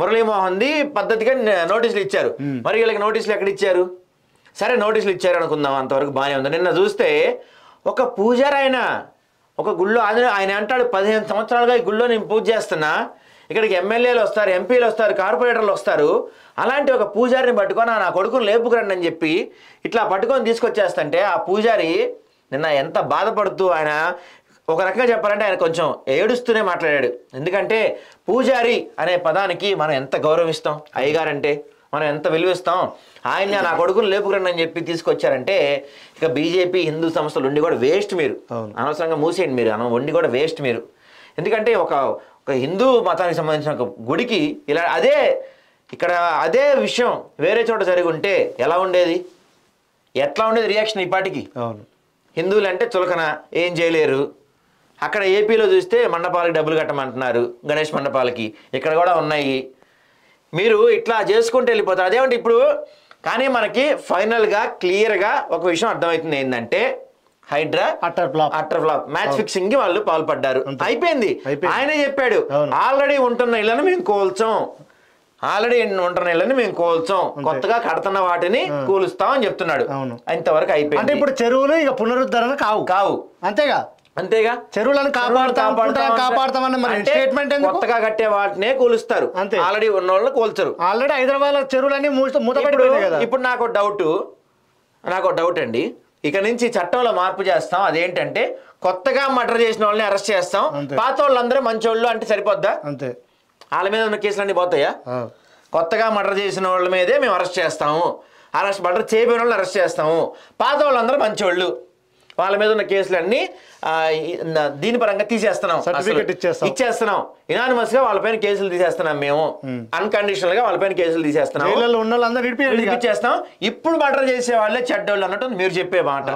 మురళీమోహన్ది పద్ధతిగా నోటీసులు ఇచ్చారు, మరి వీళ్ళకి నోటీసులు ఎక్కడ ఇచ్చారు? సరే నోటీసులు ఇచ్చారు అనుకుందాం, అంతవరకు బాగానే ఉంది. నిన్న చూస్తే ఒక పూజారి ఆయన ఒక గుళ్ళో ఆయన అంటాడు, 15 సంవత్సరాలుగా ఈ గుళ్ళో నేను పూజ చేస్తున్నా, ఇక్కడికి ఎమ్మెల్యేలు వస్తారు, ఎంపీలు వస్తారు, కార్పొరేటర్లు వస్తారు, అలాంటి ఒక పూజారిని పట్టుకొని నా కొడుకుని లేపుకురండి అని చెప్పి ఇట్లా పట్టుకొని తీసుకొచ్చేస్తుంటే ఆ పూజారి నిన్న ఎంత బాధపడుతూ, ఆయన ఒక రకంగా చెప్పాలంటే ఆయన కొంచెం ఏడుస్తూనే మాట్లాడాడు. ఎందుకంటే పూజారి అనే పదానికి మనం ఎంత గౌరవిస్తాం, అయ్యగారంటే మనం ఎంత విలువిస్తాం, ఆయన నా కొడుకుని లేపుకురండి అని చెప్పి తీసుకొచ్చారంటే ఇక BJP హిందూ సంస్థలు ఉండి కూడా వేస్ట్. మీరు అనవసరంగా మూసేయండి, మీరు ఉండి కూడా వేస్ట్ మీరు. ఎందుకంటే ఒక హిందూ మతానికి సంబంధించిన ఒక గుడికి ఇలా అదే విషయం వేరే చోట జరిగి ఉంటే ఎలా ఉండేది? ఎట్లా ఉండేది రియాక్షన్ ఈ పాటికి? హిందువులు అంటే చులకన, ఏం చేయలేరు. అక్కడ ఏపీలో చూస్తే మండపాలకి డబ్బులు కట్టమంటున్నారు, గణేష్ మండపాలకి, ఇక్కడ కూడా ఉన్నాయి. మీరు ఇట్లా చేసుకుంటూ వెళ్ళిపోతారు. అదేమంటే ఇప్పుడు కానీ మనకి ఫైనల్గా క్లియర్గా ఒక విషయం అర్థమవుతుంది, ఏంటంటే Hydraa utter flop match fixing కి వాళ్ళు పాల్పడ్డారు. అయిపోయింది. ఆయనే చెప్పాడు, ఆల్రెడీ ఉంటున్న ఇళ్లను మేము కోల్చాం, కొత్తగా కడుతున్న వాటిని కూలుస్తాం అని చెప్తున్నాడు. ఇంతవరకు అయిపోయింది. అంటే ఇప్పుడు చెరువులు ఇక పునరుద్ధరణ కావు. అంతేగా చెరువులను కాపాడుతామని స్టేట్మెంట్. కొత్తగా కట్టే వాటినే కూలుస్తారు, అంతే. ఆల్రెడీ ఉన్న వాళ్ళని కూల్చరు. ఆల్రెడీ హైదరాబాద్ చెరువులన్నీ మూతపడిపోయినాయి కదా. ఇప్పుడు నాకు డౌట్ అండి, ఇక నుంచి చట్టంలో మార్పు చేస్తాం. అదేంటంటే కొత్తగా మర్డర్ చేసిన వాళ్ళని అరెస్ట్ చేస్తాం, పాత వాళ్ళందరూ మంచోళ్ళు అంటే సరిపోద్దా? అంతే. వాళ్ళ మీద ఉన్న కేసులన్నీ పోతాయా? కొత్తగా మర్డర్ చేసిన వాళ్ళ మీదే మేము అరెస్ట్ చేస్తాము, మర్డర్ చేయబోయిన వాళ్ళని అరెస్ట్ చేస్తాము, పాత వాళ్ళందరూ మంచోళ్ళు, వాళ్ళ మీద ఉన్న కేసులన్నీ దీని పరంగా తీసేస్తున్నాం, ఇచ్చేస్తున్నాం, ఇనానిమస్ గా వాళ్ళపైన కేసులు తీసేస్తున్నాం, మేము అన్కండిషనల్ గా వాళ్ళపైన కేసులు తీసేస్తున్నాం, ఇచ్చేస్తాం. ఇప్పుడు మర్డర్ చేసే వాళ్ళే చెడ్డోళ్ళు అన్నట్టు మీరు చెప్పే మాట.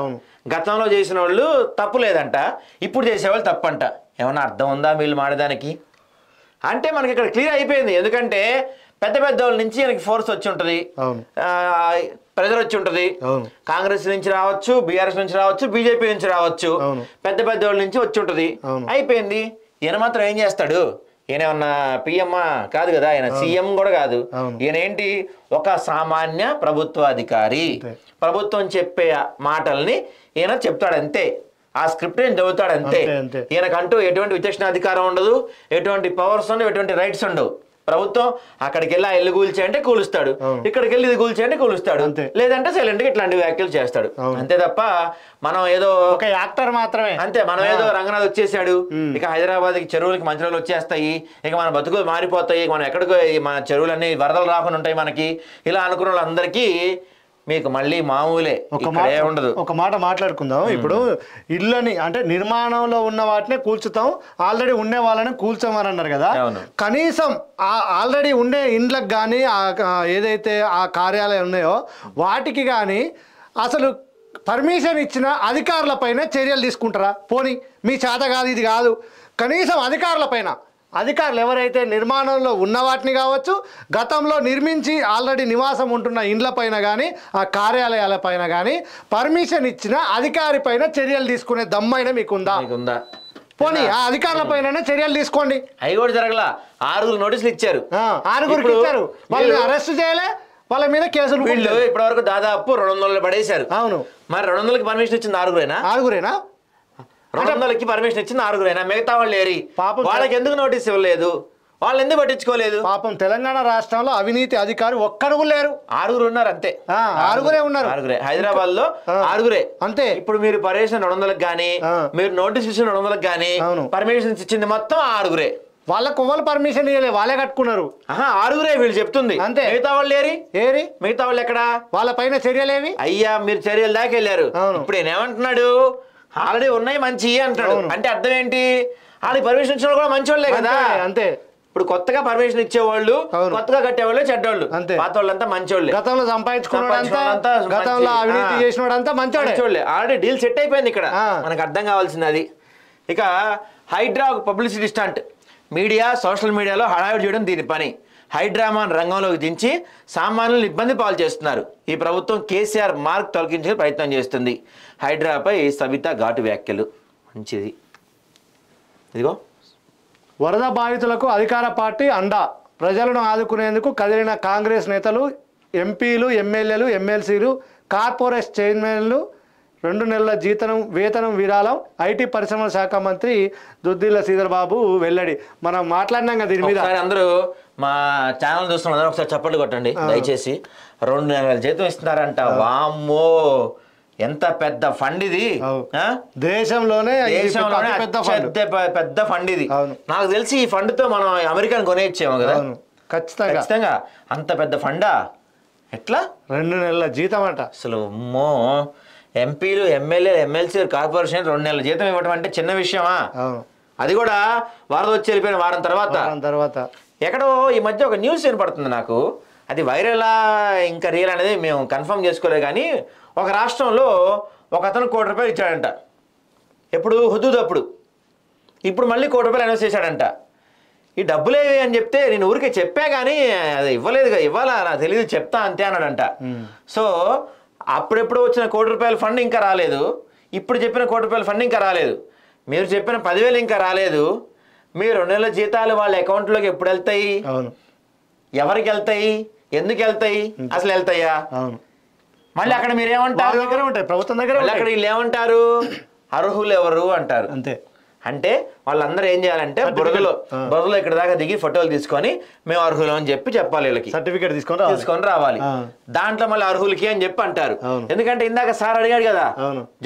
గతంలో చేసిన వాళ్ళు తప్పు లేదంట, ఇప్పుడు చేసేవాళ్ళు తప్పంట. ఏమన్నా అర్థం ఉందా వీళ్ళు మాడడానికి? అంటే మనకి ఇక్కడ క్లియర్ అయిపోయింది. ఎందుకంటే పెద్ద పెద్ద వాళ్ళ నుంచి మనకి ఫోర్స్ వచ్చి ఉంటుంది, ప్రెజర్ వచ్చి ఉంటుంది. కాంగ్రెస్ నుంచి రావచ్చు, బీఆర్ఎస్ నుంచి రావచ్చు, బీజేపీ నుంచి రావచ్చు, పెద్ద పెద్ద వాళ్ళ నుంచి వచ్చి ఉంటుంది. అయిపోయింది. ఈయన మాత్రం ఏం చేస్తాడు? ఈయన ఏమన్నా పిఎం కాదు కదా, ఆయన సీఎం కూడా కాదు. ఈయన ఏంటి? ఒక సామాన్య ప్రభుత్వాధికారి. ప్రభుత్వం చెప్పే మాటల్ని ఈయన చెప్తాడు అంతే, ఆ స్క్రిప్ట్ నేను చదువుతాడు అంతే. ఈయనకంటూ ఎటువంటి విచక్షణాధికారం ఉండదు, ఎటువంటి పవర్స్ ఉండవు, ఎటువంటి రైట్స్ ఉండవు. ప్రభుత్వం అక్కడికి వెళ్ళి ఆ ఇల్లు కూల్చేయంటే కూలుస్తాడు, ఇక్కడికి వెళ్ళి ఇది కూల్చేయంటే కూలుస్తాడు, లేదంటే సైలెంట్ గా ఇట్లాంటి వ్యాఖ్యలు చేస్తాడు అంతే తప్ప మనం ఏదో ఒక యాక్టర్ మాత్రమే అంతే. మనం ఏదో రంగనాథ్ వచ్చేసాడు, ఇక హైదరాబాద్ కి చెరువులకి మంచినీళ్ళు వచ్చేస్తాయి, ఇక మన బతుకులు మారిపోతాయి, మనం ఎక్కడికో మన చెరువులన్నీ వరదలు రాకుండా ఉంటాయి మనకి, ఇలా అనుకున్న వాళ్ళందరికీ మీకు మళ్ళీ మామూలే, ఉండదు. ఒక మాట మాట్లాడుకుందాం. ఇప్పుడు ఇళ్ళని అంటే నిర్మాణంలో ఉన్న వాటిని కూల్చుతాం, ఆల్రెడీ ఉండే వాళ్ళని కూల్చమని అన్నారు కదా. కనీసం ఆల్రెడీ ఉండే ఇండ్లకు కానీ ఏదైతే ఆ కార్యాలయం ఉన్నాయో వాటికి కానీ అసలు పర్మిషన్ ఇచ్చిన అధికారులపైన చర్యలు తీసుకుంటారా? పోనీ మీ చేత కాదు ఇది కాదు, కనీసం అధికారులపైన, అధికారులు ఎవరైతే నిర్మాణంలో ఉన్న వాటిని కావచ్చు, గతంలో నిర్మించి ఆల్రెడీ నివాసం ఉంటున్న ఇండ్లపైన కానీ ఆ కార్యాలయాలపైన కానీ పర్మిషన్ ఇచ్చిన అధికారి పైన చర్యలు తీసుకునే దమ్మైన మీకుందా? పోనీ ఆ అధికారుల పైన చర్యలు తీసుకోండి. అవి కూడా జరగలా. 6 నోటీసులు ఇచ్చారు, 6 ఇచ్చారు, వాళ్ళని అరెస్ట్ చేయలే, వాళ్ళ మీద కేసులు. వీళ్ళు ఇప్పటి వరకు దాదాపు 200 పడేశారు. అవును, మరి 200కి పర్మిషన్ ఇచ్చింది 6 200కి పర్మిషన్ ఇచ్చింది 6 మిగతా వాళ్ళు ఏరి? వాళ్ళకి ఎందుకు నోటీస్ ఇవ్వలేదు? వాళ్ళు ఎందుకు పట్టించుకోలేదు? పాపం తెలంగాణ రాష్ట్రంలో అవినీతి అధికారి ఒక్కరు లేరు, 6 ఉన్నారు అంతే. 6 ఉన్నారు హైదరాబాద్ లో 6 అంతే. ఇప్పుడు మీరు పర్మిషన్ 200కి కానీ, మీరు నోటీస్ ఇచ్చిన 200కి కానీ పర్మిషన్స్ ఇచ్చింది మొత్తం 6. వాళ్ళకు వాళ్ళు పర్మిషన్ ఇవ్వలేదు, వాళ్ళే కట్టుకున్నారు. 6 వీళ్ళు చెప్తుంది అంతే. మిగతా వాళ్ళు ఏరి? మిగతా వాళ్ళు ఎక్కడ? వాళ్ళ పైన చర్యలేవి? అయ్యా మీరు చర్యల దాకా వెళ్ళారు, ఇప్పుడు ఈయన ఏమంటున్నాడు? ఆల్రెడీ ఉన్నాయి మంచి అంటాడు. అంటే అర్థం ఏంటి? వాళ్ళకి పర్మిషన్ ఇచ్చిన కూడా మంచి వాళ్ళే కదా అంతే. ఇప్పుడు కొత్తగా పర్మిషన్ ఇచ్చేవాళ్ళు, కొత్తగా కట్టేవాళ్ళు చెడ్డోళ్ళు, పాత వాళ్ళంతా మంచోళ్ళే. గతంలో సంపాదించుకున్నాడంతా, గతంలో అవినీతి చేసినోడంతా మంచోళ్ళే. ఆల్రెడీ డీల్ సెట్ అయిపోయింది ఇక్కడ. మనకు అర్థం కావాల్సింది అది. ఇక Hydraa publicity stunt, media social మీడియాలో హడావిడి చేయడం దీని పని. హైడ్రామాను రంగంలోకి దించి సామాన్యులను ఇబ్బంది పాలు చేస్తున్నారు. ఈ ప్రభుత్వం కేసీఆర్ మార్క్ తొలగించే ప్రయత్నం చేస్తుంది. హైడ్రాపై సవిత ఘాటు వ్యాఖ్యలు. మంచిది. ఇదిగో వరద బాధితులకు అధికార పార్టీ అండా, ప్రజలను ఆదుకునేందుకు కదిలిన కాంగ్రెస్ నేతలు, ఎంపీలు, ఎమ్మెల్యేలు, ఎమ్మెల్సీలు, కార్పొరేషన్ చైర్మన్లు 2 నెలల వేతనం విరాళం. ఐటీ పరిశ్రమల శాఖ మంత్రి దుద్దిల్ల శ్రీధర్ బాబు వెల్లడి. మనం మాట్లాడినాం కదా దీని మీద. అందరూ మా ఛానల్ చూస్తున్నారు, ఒకసారి చప్పట్లు కొట్టండి దయచేసి. 2 నెలల జీతం ఇస్తున్నారంట. వామ్మో, ఎంత పెద్ద ఫండ్ ఇది! దేశంలోనే పెద్ద ఫండ్ ఇది. నాకు తెలిసి ఈ ఫండ్ తో మనం అమెరికాని కొనేచ్చేమో కదా. ఖచ్చితంగా. అంత పెద్ద ఫండా? ఎట్లా? 2 నెలల జీతం అంట. అసలు అమ్మో, ఎంపీలు, ఎమ్మెల్యే, ఎమ్మెల్సీ, కార్పొరేషన్ 2 నెలల జీతం ఇవ్వడం అంటే చిన్న విషయమా? అది కూడా వరద వచ్చి వెళ్ళిపోయిన వారం తర్వాత. ఎక్కడో ఈ మధ్య ఒక న్యూస్ వినపడుతుంది నాకు, అది వైరలా ఇంకా రియల్ అనేది మేము కన్ఫర్మ్ చేసుకోలేదు. కానీ ఒక రాష్ట్రంలో ఒక అతను ₹1,00,00,000 ఇచ్చాడంట. ఎప్పుడు? హుదూద్ అప్పుడు. ఇప్పుడు మళ్ళీ ₹1,00,00,000 అనౌన్స్ చేశాడంట. ఈ డబ్బులేవి అని చెప్తే నేను ఊరికే చెప్పా కానీ అది ఇవ్వలేదుగా, ఇవ్వాలా నాకు తెలియదు, చెప్తా అంతే అన్నాడంట. సో అప్పుడెప్పుడు వచ్చిన ₹1,00,00,000 ఫండ్ ఇంకా రాలేదు, ఇప్పుడు చెప్పిన ₹1,00,00,000 ఫండ్ ఇంకా రాలేదు, మీరు చెప్పిన 10,000 ఇంకా రాలేదు. మీ 2 నెలల జీతాలు వాళ్ళ అకౌంట్లోకి ఎప్పుడు వెళ్తాయి? ఎవరికి వెళ్తాయి? ఎందుకు వెళ్తాయి? అసలు వెళ్తాయా? మళ్ళీ అక్కడ మీరు ఏమంటారు? ప్రభుత్వం దగ్గర అక్కడ వీళ్ళు ఏమంటారు? అర్హులు ఎవరు అంటారు. అంతే. అంటే వాళ్ళందరూ ఏం చేయాలంటే బురదలో ఇక్కడ దాకా దిగి ఫోటోలు తీసుకొని మేము అర్హులు అని చెప్పాలి, వీళ్ళకి సర్టిఫికేట్ తీసుకొని రావాలి. దాంట్లో మళ్ళీ అర్హులకి అని చెప్పి అంటారు. ఎందుకంటే ఇందాక సార్ అడిగాడు కదా,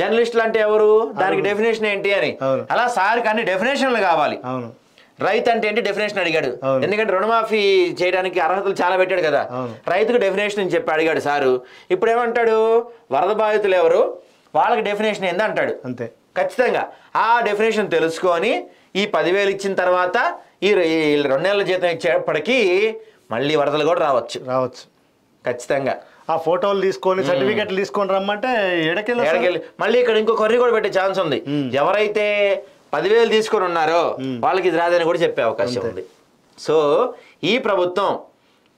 జర్నలిస్టులు అంటే ఎవరు, దానికి డెఫినేషన్ ఏంటి అని. అలా సార్కి అన్ని డెఫినేషన్లు కావాలి. రైతు అంటే ఏంటి డెఫినేషన్ అడిగాడు, ఎందుకంటే రుణమాఫీ చేయడానికి అర్హతలు చాలా పెట్టాడు కదా. రైతుకు డెఫినేషన్ చెప్పి అడిగాడు సారు. ఇప్పుడు ఏమంటాడు? వరద బాధితులు ఎవరు, వాళ్ళకి డెఫినేషన్ ఏంది అంటాడు. అంతే. ఖచ్చితంగా ఆ డెఫినేషన్ తెలుసుకొని ఈ 10,000 ఇచ్చిన తర్వాత ఈ 2 నెలల జీతం ఇచ్చేప్పటికీ మళ్ళీ వరదలు కూడా రావచ్చు ఖచ్చితంగా. ఆ ఫోటోలు తీసుకొని సర్టిఫికెట్లు తీసుకొని రమ్మంటే ఎడకెళ్ళి మళ్ళీ ఇక్కడ ఇంకో కర్రీ కూడా పెట్టే ఛాన్స్ ఉంది. ఎవరైతే 10,000 తీసుకొని ఉన్నారో వాళ్ళకి ఇది రాదని కూడా చెప్పే అవకాశం ఉంది. సో ఈ ప్రభుత్వం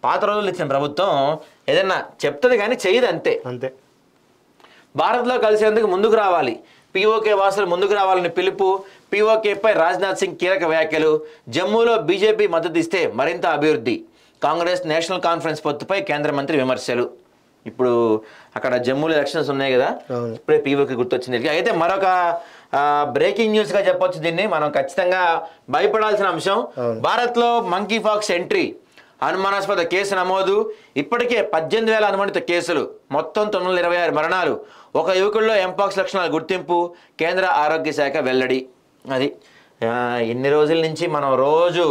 పాత రోజులు ఇచ్చిన ప్రభుత్వం ఏదన్నా చెప్తుంది కానీ చేయదు అంతే. భారత్లో కలిసేందుకు ముందుకు రావాలి, పీఓకే వాసులు ముందుకు రావాలని పిలుపు. పీఓకేపై రాజ్నాథ్ సింగ్ కీలక వ్యాఖ్యలు. జమ్మూలో బీజేపీ మద్దతు ఇస్తే మరింత అభివృద్ధి. కాంగ్రెస్ నేషనల్ కాన్ఫరెన్స్ పొత్తుపై కేంద్ర మంత్రి విమర్శలు. ఇప్పుడు అక్కడ జమ్మూలో ఎలక్షన్స్ ఉన్నాయి కదా, ఇప్పుడే పీఓకే గుర్తొచ్చింది. అయితే మరొక బ్రేకింగ్ న్యూస్ గా చెప్పొచ్చు దీన్ని, మనం ఖచ్చితంగా భయపడాల్సిన అంశం. భారత్లో మంకీ పాక్స్ ఎంట్రీ, అనుమానాస్పద కేసు నమోదు. ఇప్పటికే 18,000 అనుమానిత కేసులు, మొత్తం 926 మరణాలు. ఒక యువకుల్లో ఎంపాక్స్ లక్షణాల గుర్తింపు. కేంద్ర ఆరోగ్య శాఖ వెల్లడి. అది ఇన్ని రోజుల నుంచి మనం రోజు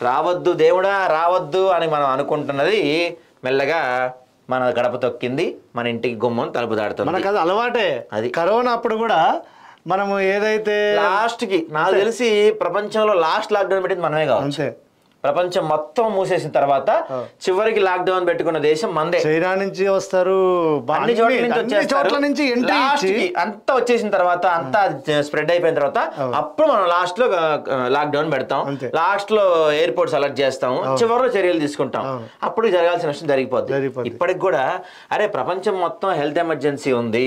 రావద్దు దేవుడా రావద్దు అని మనం అనుకుంటున్నది మెల్లగా మన గడప తొక్కింది, మన ఇంటికి గుమ్మం తలుపు దాడుతుంది. మనకు అది అలవాటే. అది కరోనా అప్పుడు కూడా మనము ఏదైతే లాస్ట్కి నాకు తెలిసి ప్రపంచంలో లాస్ట్ లాక్డౌన్ పెట్టింది మనమే కావచ్చు. ప్రపంచం మొత్తం మూసేసిన తర్వాత చివరికి లాక్డౌన్ పెట్టుకున్న దేశం మందే. చైనా నుంచి వస్తారు, అన్ని చోట్ల నుంచి అంతా వచ్చేసిన తర్వాత అంతా స్ప్రెడ్ అయిపోయిన తర్వాత అప్పుడు మనం లాస్ట్ లో లాక్డౌన్ పెడతాం, లాస్ట్ లో ఎయిర్పోర్ట్స్ అలర్ట్ చేస్తాం, చివరిలో చర్యలు తీసుకుంటాం. అప్పుడు జరగాల్సిన విషయం జరిగిపోద్ది. ఇప్పటికి కూడా అరే ప్రపంచం మొత్తం హెల్త్ ఎమర్జెన్సీ ఉంది,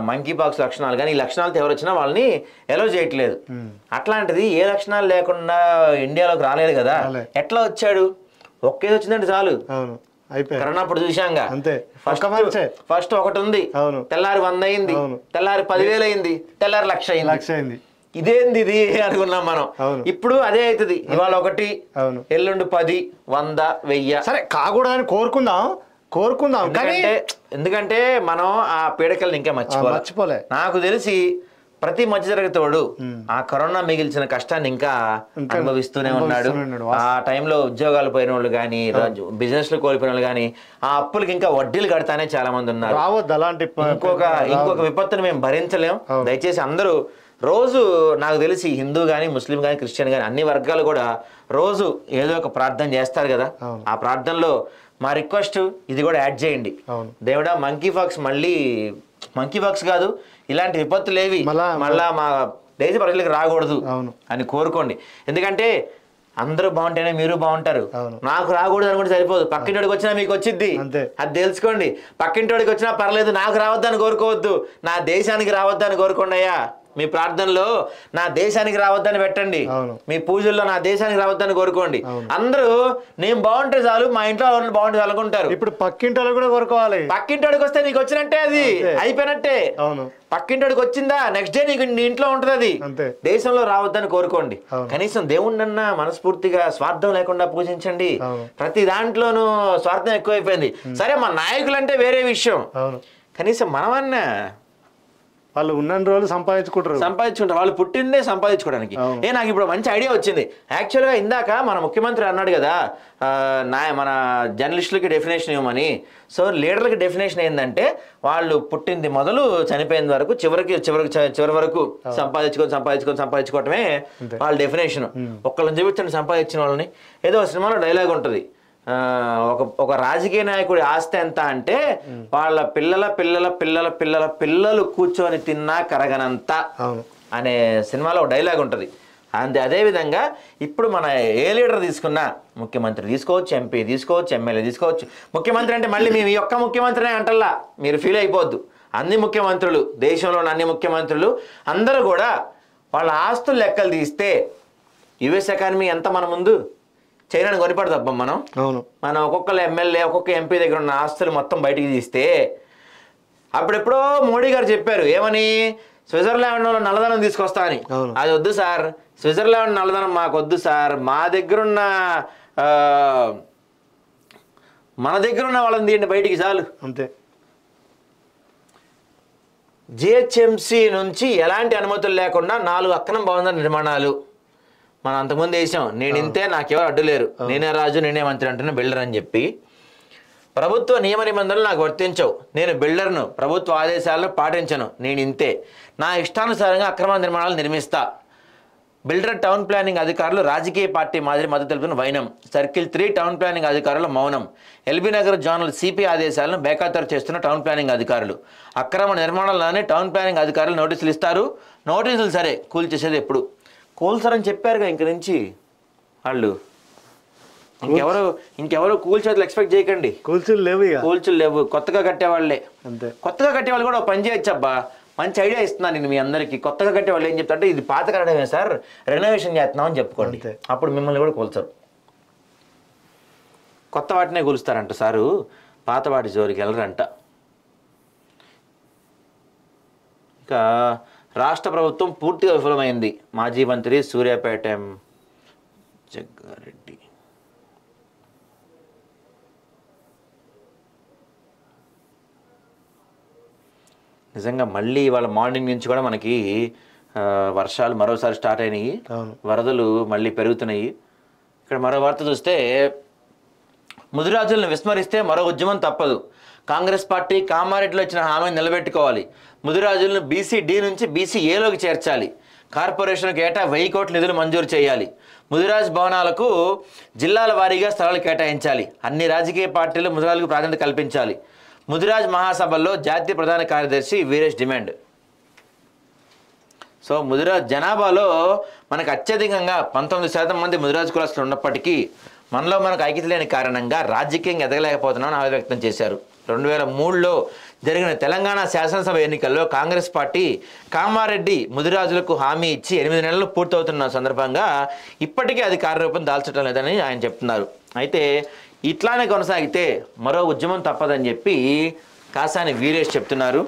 మంకీ పాక్స్ లక్షణాలు కానీ ఈ లక్షణాలతో ఎవరు వచ్చినా వాళ్ళని ఎలో చేయట్లేదు. అట్లాంటిది ఏ లక్షణాలు లేకుండా ఇండియాలోకి రాలేదు కదా, ఎట్లా వచ్చాడు? ఒక్కేది వచ్చిందంటే చాలు. కరోనా అప్పుడు చూసాంగా, ఫస్ట్ ఒకటి ఉంది, తెల్లారి 100 అయింది, తెల్లారి 10,000 అయింది, తెల్లారి 1,00,000 అయింది. ఇదేంది ఇది అనుకున్నాం మనం. ఇప్పుడు అదే అవుతుంది. ఇవాళ 1, ఎల్లుండి 10, 100, 1000. సరే కాకూడదని కోరుకుందాం కానీ ఎందుకంటే మనం ఆ పీడకల్ని ఇంకా మర్చిపోలే. నాకు తెలిసి ప్రతి మధ్యతరగతి వాడు ఆ కరోనా మిగిల్చిన కష్టాన్ని ఇంకా అనుభవిస్తూనే ఉన్నాడు. ఆ టైంలో ఉద్యోగాలు పోయిన వాళ్ళు కానీ, బిజినెస్ లో కోల్పోయిన వాళ్ళు కానీ, ఆ అప్పులకి ఇంకా వడ్డీలు కడతానే చాలా మంది ఉన్నారు. ఇంకొక విపత్తుని మేము భరించలేం. దయచేసి అందరూ రోజు, నాకు తెలిసి హిందూ కానీ, ముస్లిం కానీ, క్రిస్టియన్ కానీ అన్ని వర్గాలు కూడా రోజు ఏదో ఒక ప్రార్థన చేస్తారు కదా. ఆ ప్రార్థనలో మా రిక్వెస్ట్ ఇది కూడా యాడ్ చేయండి. దేవుడా మంకీ పాక్స్ కాదు, ఇలాంటి విపత్తులు ఏవి మళ్ళా మా దేశ ప్రజలకు రాకూడదు అని కోరుకోండి. ఎందుకంటే అందరూ బాగుంటేనే మీరు బాగుంటారు. నాకు రాకూడదు అనుకుంటే సరిపోదు, పక్కింటోడికి వచ్చినా మీకు వచ్చింది, అది తెలుసుకోండి. పక్కింటోడికి వచ్చినా పర్లేదు, నాకు రావద్దని కోరుకోవద్దు, నా దేశానికి రావద్దని కోరుకోండి. అయ్యా మీ ప్రార్థనలో నా దేశానికి రావద్దని పెట్టండి, మీ పూజల్లో నా దేశానికి రావద్దని కోరుకోండి. అందరూ నేను బాగుంటే చాలు, మా ఇంట్లో వాళ్ళు బాగుంటే అనుకుంటారు. ఇప్పుడు పక్కింటోళ్ళు కూడా కోరుకోవాలి. పక్కింటోడికి వస్తే నీకు వచ్చినట్టే, అది అయిపోయినట్టే. పక్కింటోడికి వచ్చిందా నెక్స్ట్ డే నీకు నీ ఇంట్లో ఉంటది. అది దేశంలో రావద్దని కోరుకోండి. కనీసం దేవుణ్ణన్నా మనస్ఫూర్తిగా స్వార్థం లేకుండా పూజించండి. ప్రతి దాంట్లోనూ స్వార్థం ఎక్కువైపోయింది. సరే మా నాయకులు అంటే వేరే విషయం, కనీసం మనమన్నా వాళ్ళు ఉన్న రోజులు సంపాదించుకుంటారు. వాళ్ళు పుట్టిందే సంపాదించుకోవడానికి. నాకు ఇప్పుడు మంచి ఐడియా వచ్చింది. యాక్చువల్గా ఇందాక మన ముఖ్యమంత్రి అన్నాడు కదా మన జర్నలిస్టులకి డెఫినేషన్ ఇవ్వమని. సో లీడర్లకి డెఫినేషన్ ఏంటంటే వాళ్ళు పుట్టింది మొదలు చనిపోయిన వరకు చివరి వరకు సంపాదించుకోవటమే వాళ్ళ డెఫినేషన్. ఒక్కళ్ళని చూపించండి సంపాదించిన వాళ్ళని. ఏదో సినిమాలో డైలాగ్ ఉంటుంది, ఒక రాజకీయ నాయకుడి ఆస్తి ఎంత అంటే వాళ్ళ పిల్లలు కూర్చొని తిన్నా కరగనంత అనే సినిమాలో ఒక డైలాగ్ ఉంటుంది. అదేవిధంగా ఇప్పుడు మన ఏ లీడర్ తీసుకున్నా, ముఖ్యమంత్రి తీసుకోవచ్చు, ఎంపీ తీసుకోవచ్చు, ఎమ్మెల్యే తీసుకోవచ్చు. ముఖ్యమంత్రి అంటే మళ్ళీ మేము ఈ ఒక్క ముఖ్యమంత్రినే అంటల్లా, మీరు ఫీల్ అయిపోద్దు. అన్ని ముఖ్యమంత్రులు, దేశంలోని అన్ని ముఖ్యమంత్రులు అందరూ కూడా వాళ్ళ ఆస్తులు లెక్కలు తీస్తే యుఎస్ ఎకానమీ ఎంత మన ముందు, చైనాని కొనిపడదు అబ్బా మనం ఒక్కొక్క ఎమ్మెల్యే ఒక్కొక్క ఎంపీ దగ్గర ఉన్న ఆస్తులు మొత్తం బయటికి తీస్తే. అప్పుడెప్పుడో మోడీ గారు చెప్పారు ఏమని, స్విట్జర్లాండ్ లో నల్లధనం తీసుకొస్తా అని. అది వద్దు సార్, స్విట్జర్లాండ్ నల్లధనం మాకు వద్దు సార్, మన దగ్గరున్న వాళ్ళని తీయండి బయటికి చాలు. అంతే. జిహెచ్ఎంసి నుంచి ఎలాంటి అనుమతులు లేకుండా 4 అక్రమ భవనాల నిర్మాణాలు మనం అంతకుముందు వేసాం. నేను ఇంతే, నాకెవరు అడ్డులేరు, నేనే రాజు నేనే మంత్రి అంటున్నా బిల్డర్ అని చెప్పి ప్రభుత్వ నియమ నిబంధనలు నాకు వర్తించవు. నేను బిల్డర్ను, ప్రభుత్వ ఆదేశాలను పాటించను. నేను ఇంతే, నా ఇష్టానుసారంగా అక్రమ నిర్మాణాలు నిర్మిస్తా. బిల్డర్ టౌన్ ప్లానింగ్ అధికారులు రాజకీయ పార్టీ మాదిరి మద్దతు తెలుపుతున్న వైనం. సర్కిల్ 3 టౌన్ ప్లానింగ్ అధికారుల మౌనం. ఎల్బీ నగర్ జోనల్ సిపి ఆదేశాలను బేఖాతరు చేస్తున్న టౌన్ ప్లానింగ్ అధికారులు. అక్రమ నిర్మాణాలనే టౌన్ ప్లానింగ్ అధికారులు నోటీసులు ఇస్తారు. నోటీసులు సరే, కూల్చేసేది ఎప్పుడు? కూల్సారని చెప్పారుగా, ఇంక నుంచి వాళ్ళు ఇంకెవరు కూల్చేతులు ఎక్స్పెక్ట్ చేయకండి. కూల్చులు లేవు, కూల్చులు లేవు, కొత్తగా కట్టేవాళ్లే. అంతే. కొత్తగా కట్టేవాళ్ళు కూడా పని చేయొచ్చు అబ్బా. మంచి ఐడియా ఇస్తున్నాను నేను మీ అందరికీ. కొత్తగా కట్టే వాళ్ళు ఏం చెప్తారంటే, ఇది పాత కట్టడమే సార్, రెనోవేషన్ చేస్తున్నాం అని చెప్పుకోండి. అప్పుడు మిమ్మల్ని కూడా కూల్చరు. కొత్త వాటినే కూలుస్తారంట సారు, పాత వాటి జోలికి వెళ్ళరంట. ఇక రాష్ట్ర ప్రభుత్వం పూర్తిగా విఫలమైంది. మాజీ మంత్రి సూర్యాపేట జగ్గారెడ్డి. నిజంగా మళ్ళీ ఇవాళ మార్నింగ్ నుంచి కూడా మనకి వర్షాలు మరోసారి స్టార్ట్ అయినాయి. వరదలు మళ్ళీ పెరుగుతున్నాయి. ఇక్కడ మరో వార్త చూస్తే, ముదిరాజులను విస్మరిస్తే మరో ఉద్యమం తప్పదు. కాంగ్రెస్ పార్టీ కామారెడ్డిలో ఇచ్చిన హామీని నిలబెట్టుకోవాలి. ముదిరాజులను బీసీ-డి నుంచి బీసీ-ఏలోకి చేర్చాలి. కార్పొరేషన్కి ఏటా 1000 కోట్ల నిధులు మంజూరు చేయాలి. ముదిరాజ్ భవనాలకు జిల్లాల వారీగా స్థలాలు కేటాయించాలి. అన్ని రాజకీయ పార్టీలు ముదిరాజులకు ప్రాధాన్యత కల్పించాలి. ముదిరాజ్ మహాసభల్లో జాతీయ ప్రధాన కార్యదర్శి వీరేష్ డిమాండ్. సో ముదిరాజ్ జనాభాలో మనకు అత్యధికంగా 19% మంది ముదిరాజ్ కులస్తులు ఉన్నప్పటికీ మనలో మనకు ఐక్యత లేని కారణంగా రాజకీయంగా ఎదగలేకపోతున్నామని ఆవేదన వ్యక్తం చేశారు. 2003లో జరిగిన తెలంగాణ శాసనసభ ఎన్నికల్లో కాంగ్రెస్ పార్టీ కామారెడ్డి ముదిరాజులకు హామీ ఇచ్చి 8 నెలలు పూర్తవుతున్న సందర్భంగా ఇప్పటికీ అది కార్యరూపం దాల్చడం లేదని ఆయన చెప్తున్నారు. అయితే ఇట్లానే కొనసాగితే మరో ఉద్యమం తప్పదని చెప్పి కాసాని వీరేష్ చెప్తున్నారు.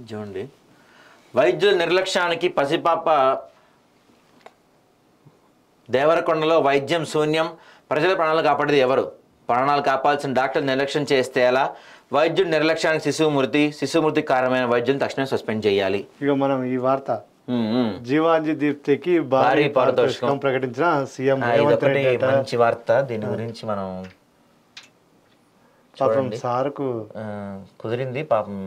చూడండి, వైద్యుల నిర్లక్ష్యానికి పసిపాప దేవరకొండలో వైద్యం శూన్యం. ప్రజల ప్రాణాలు కాపాడేది ఎవరు? ప్రాణాలు కాపాల్సిన డాక్టర్ నిర్లక్ష్యం చేస్తే ఎలా? వైద్యుడి నిర్లక్ష్యానికి శిశువు మృతికి కారణమైన వైద్యుని తక్షణమే సస్పెండ్ చేయాలి. ఇక మనం ఈ వార్త జీవాంజీ దీప్తికి భారీ పారితోషికం ప్రకటించిన సీఎం రేవంత్ రెడ్డి. మంచి వార్త. దీని గురించి మనం పాపం సార్కు కుదిరింది, పాపం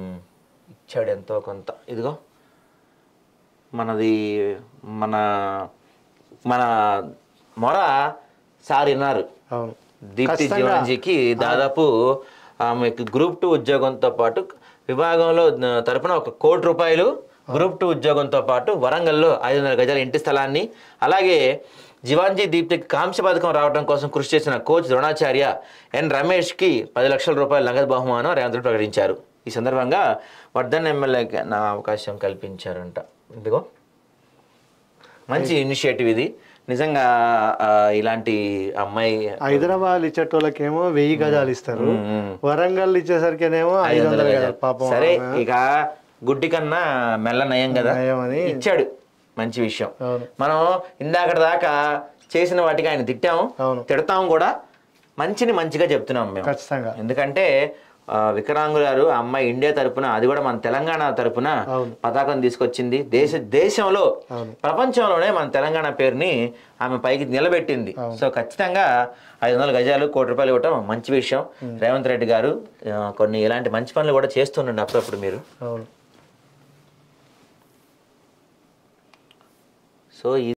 ఇచ్చాడు ఎంతో కొంత. ఇదిగో మన మొర సార్ విన్నారు. దీప్తి జీవాంజీకి దాదాపు ఆమెకు గ్రూప్ 2 ఉద్యోగంతో పాటు విభాగంలో తరపున 1 కోటి రూపాయలు, గ్రూప్ 2 ఉద్యోగంతో పాటు వరంగల్లో 500 గజాల ఇంటి స్థలాన్ని, అలాగే జీవాంజీ దీప్తికి కాంస్య పథకం రావడం కోసం కృషి చేసిన కోచ్ ద్రోణాచార్య ఎన్ రమేష్కి 10 లక్షల రూపాయల నగదు బహుమానం రేవంత్ రెడ్డి ప్రకటించారు. ఈ సందర్భంగా వర్ధన్ ఎమ్మెల్యేకి నా అవకాశం కల్పించారంట. ఇదిగో మంచి ఇనిషియేటివ్ ఇది. నిజంగా ఇలాంటి అమ్మాయి హైదరాబాద్ ఇచ్చేటోళ్ళకేమో 1000 గజాలు ఇస్తారు, వరంగల్ ఇచ్చేసరికేనేమో 500 గజాలు. పాపం సరే, ఇక గుడ్డి కన్నా మెల్ల నయం కదా, ఇచ్చాడు. మంచి విషయం. మనం ఇందాక దాకా చేసిన వాటికి ఆయన తిట్టాము, తిడతాము కూడా. మంచిగా చెప్తున్నాం మేము ఖచ్చితంగా. ఎందుకంటే వికలాంగురాలు అమ్మాయి ఇండియా తరపున, అది కూడా మన తెలంగాణ తరపున పతాకం తీసుకొచ్చింది. దేశంలో ప్రపంచంలోనే మన తెలంగాణ పేరుని ఆమె పైకి నిలబెట్టింది. సో ఖచ్చితంగా 500 గజాలు, 1 కోటి రూపాయలు ఇవ్వటం మంచి విషయం. రేవంత్ రెడ్డి గారు కొన్ని ఇలాంటి మంచి పనులు కూడా చేస్తుండండి అప్పుడప్పుడు మీరు. సో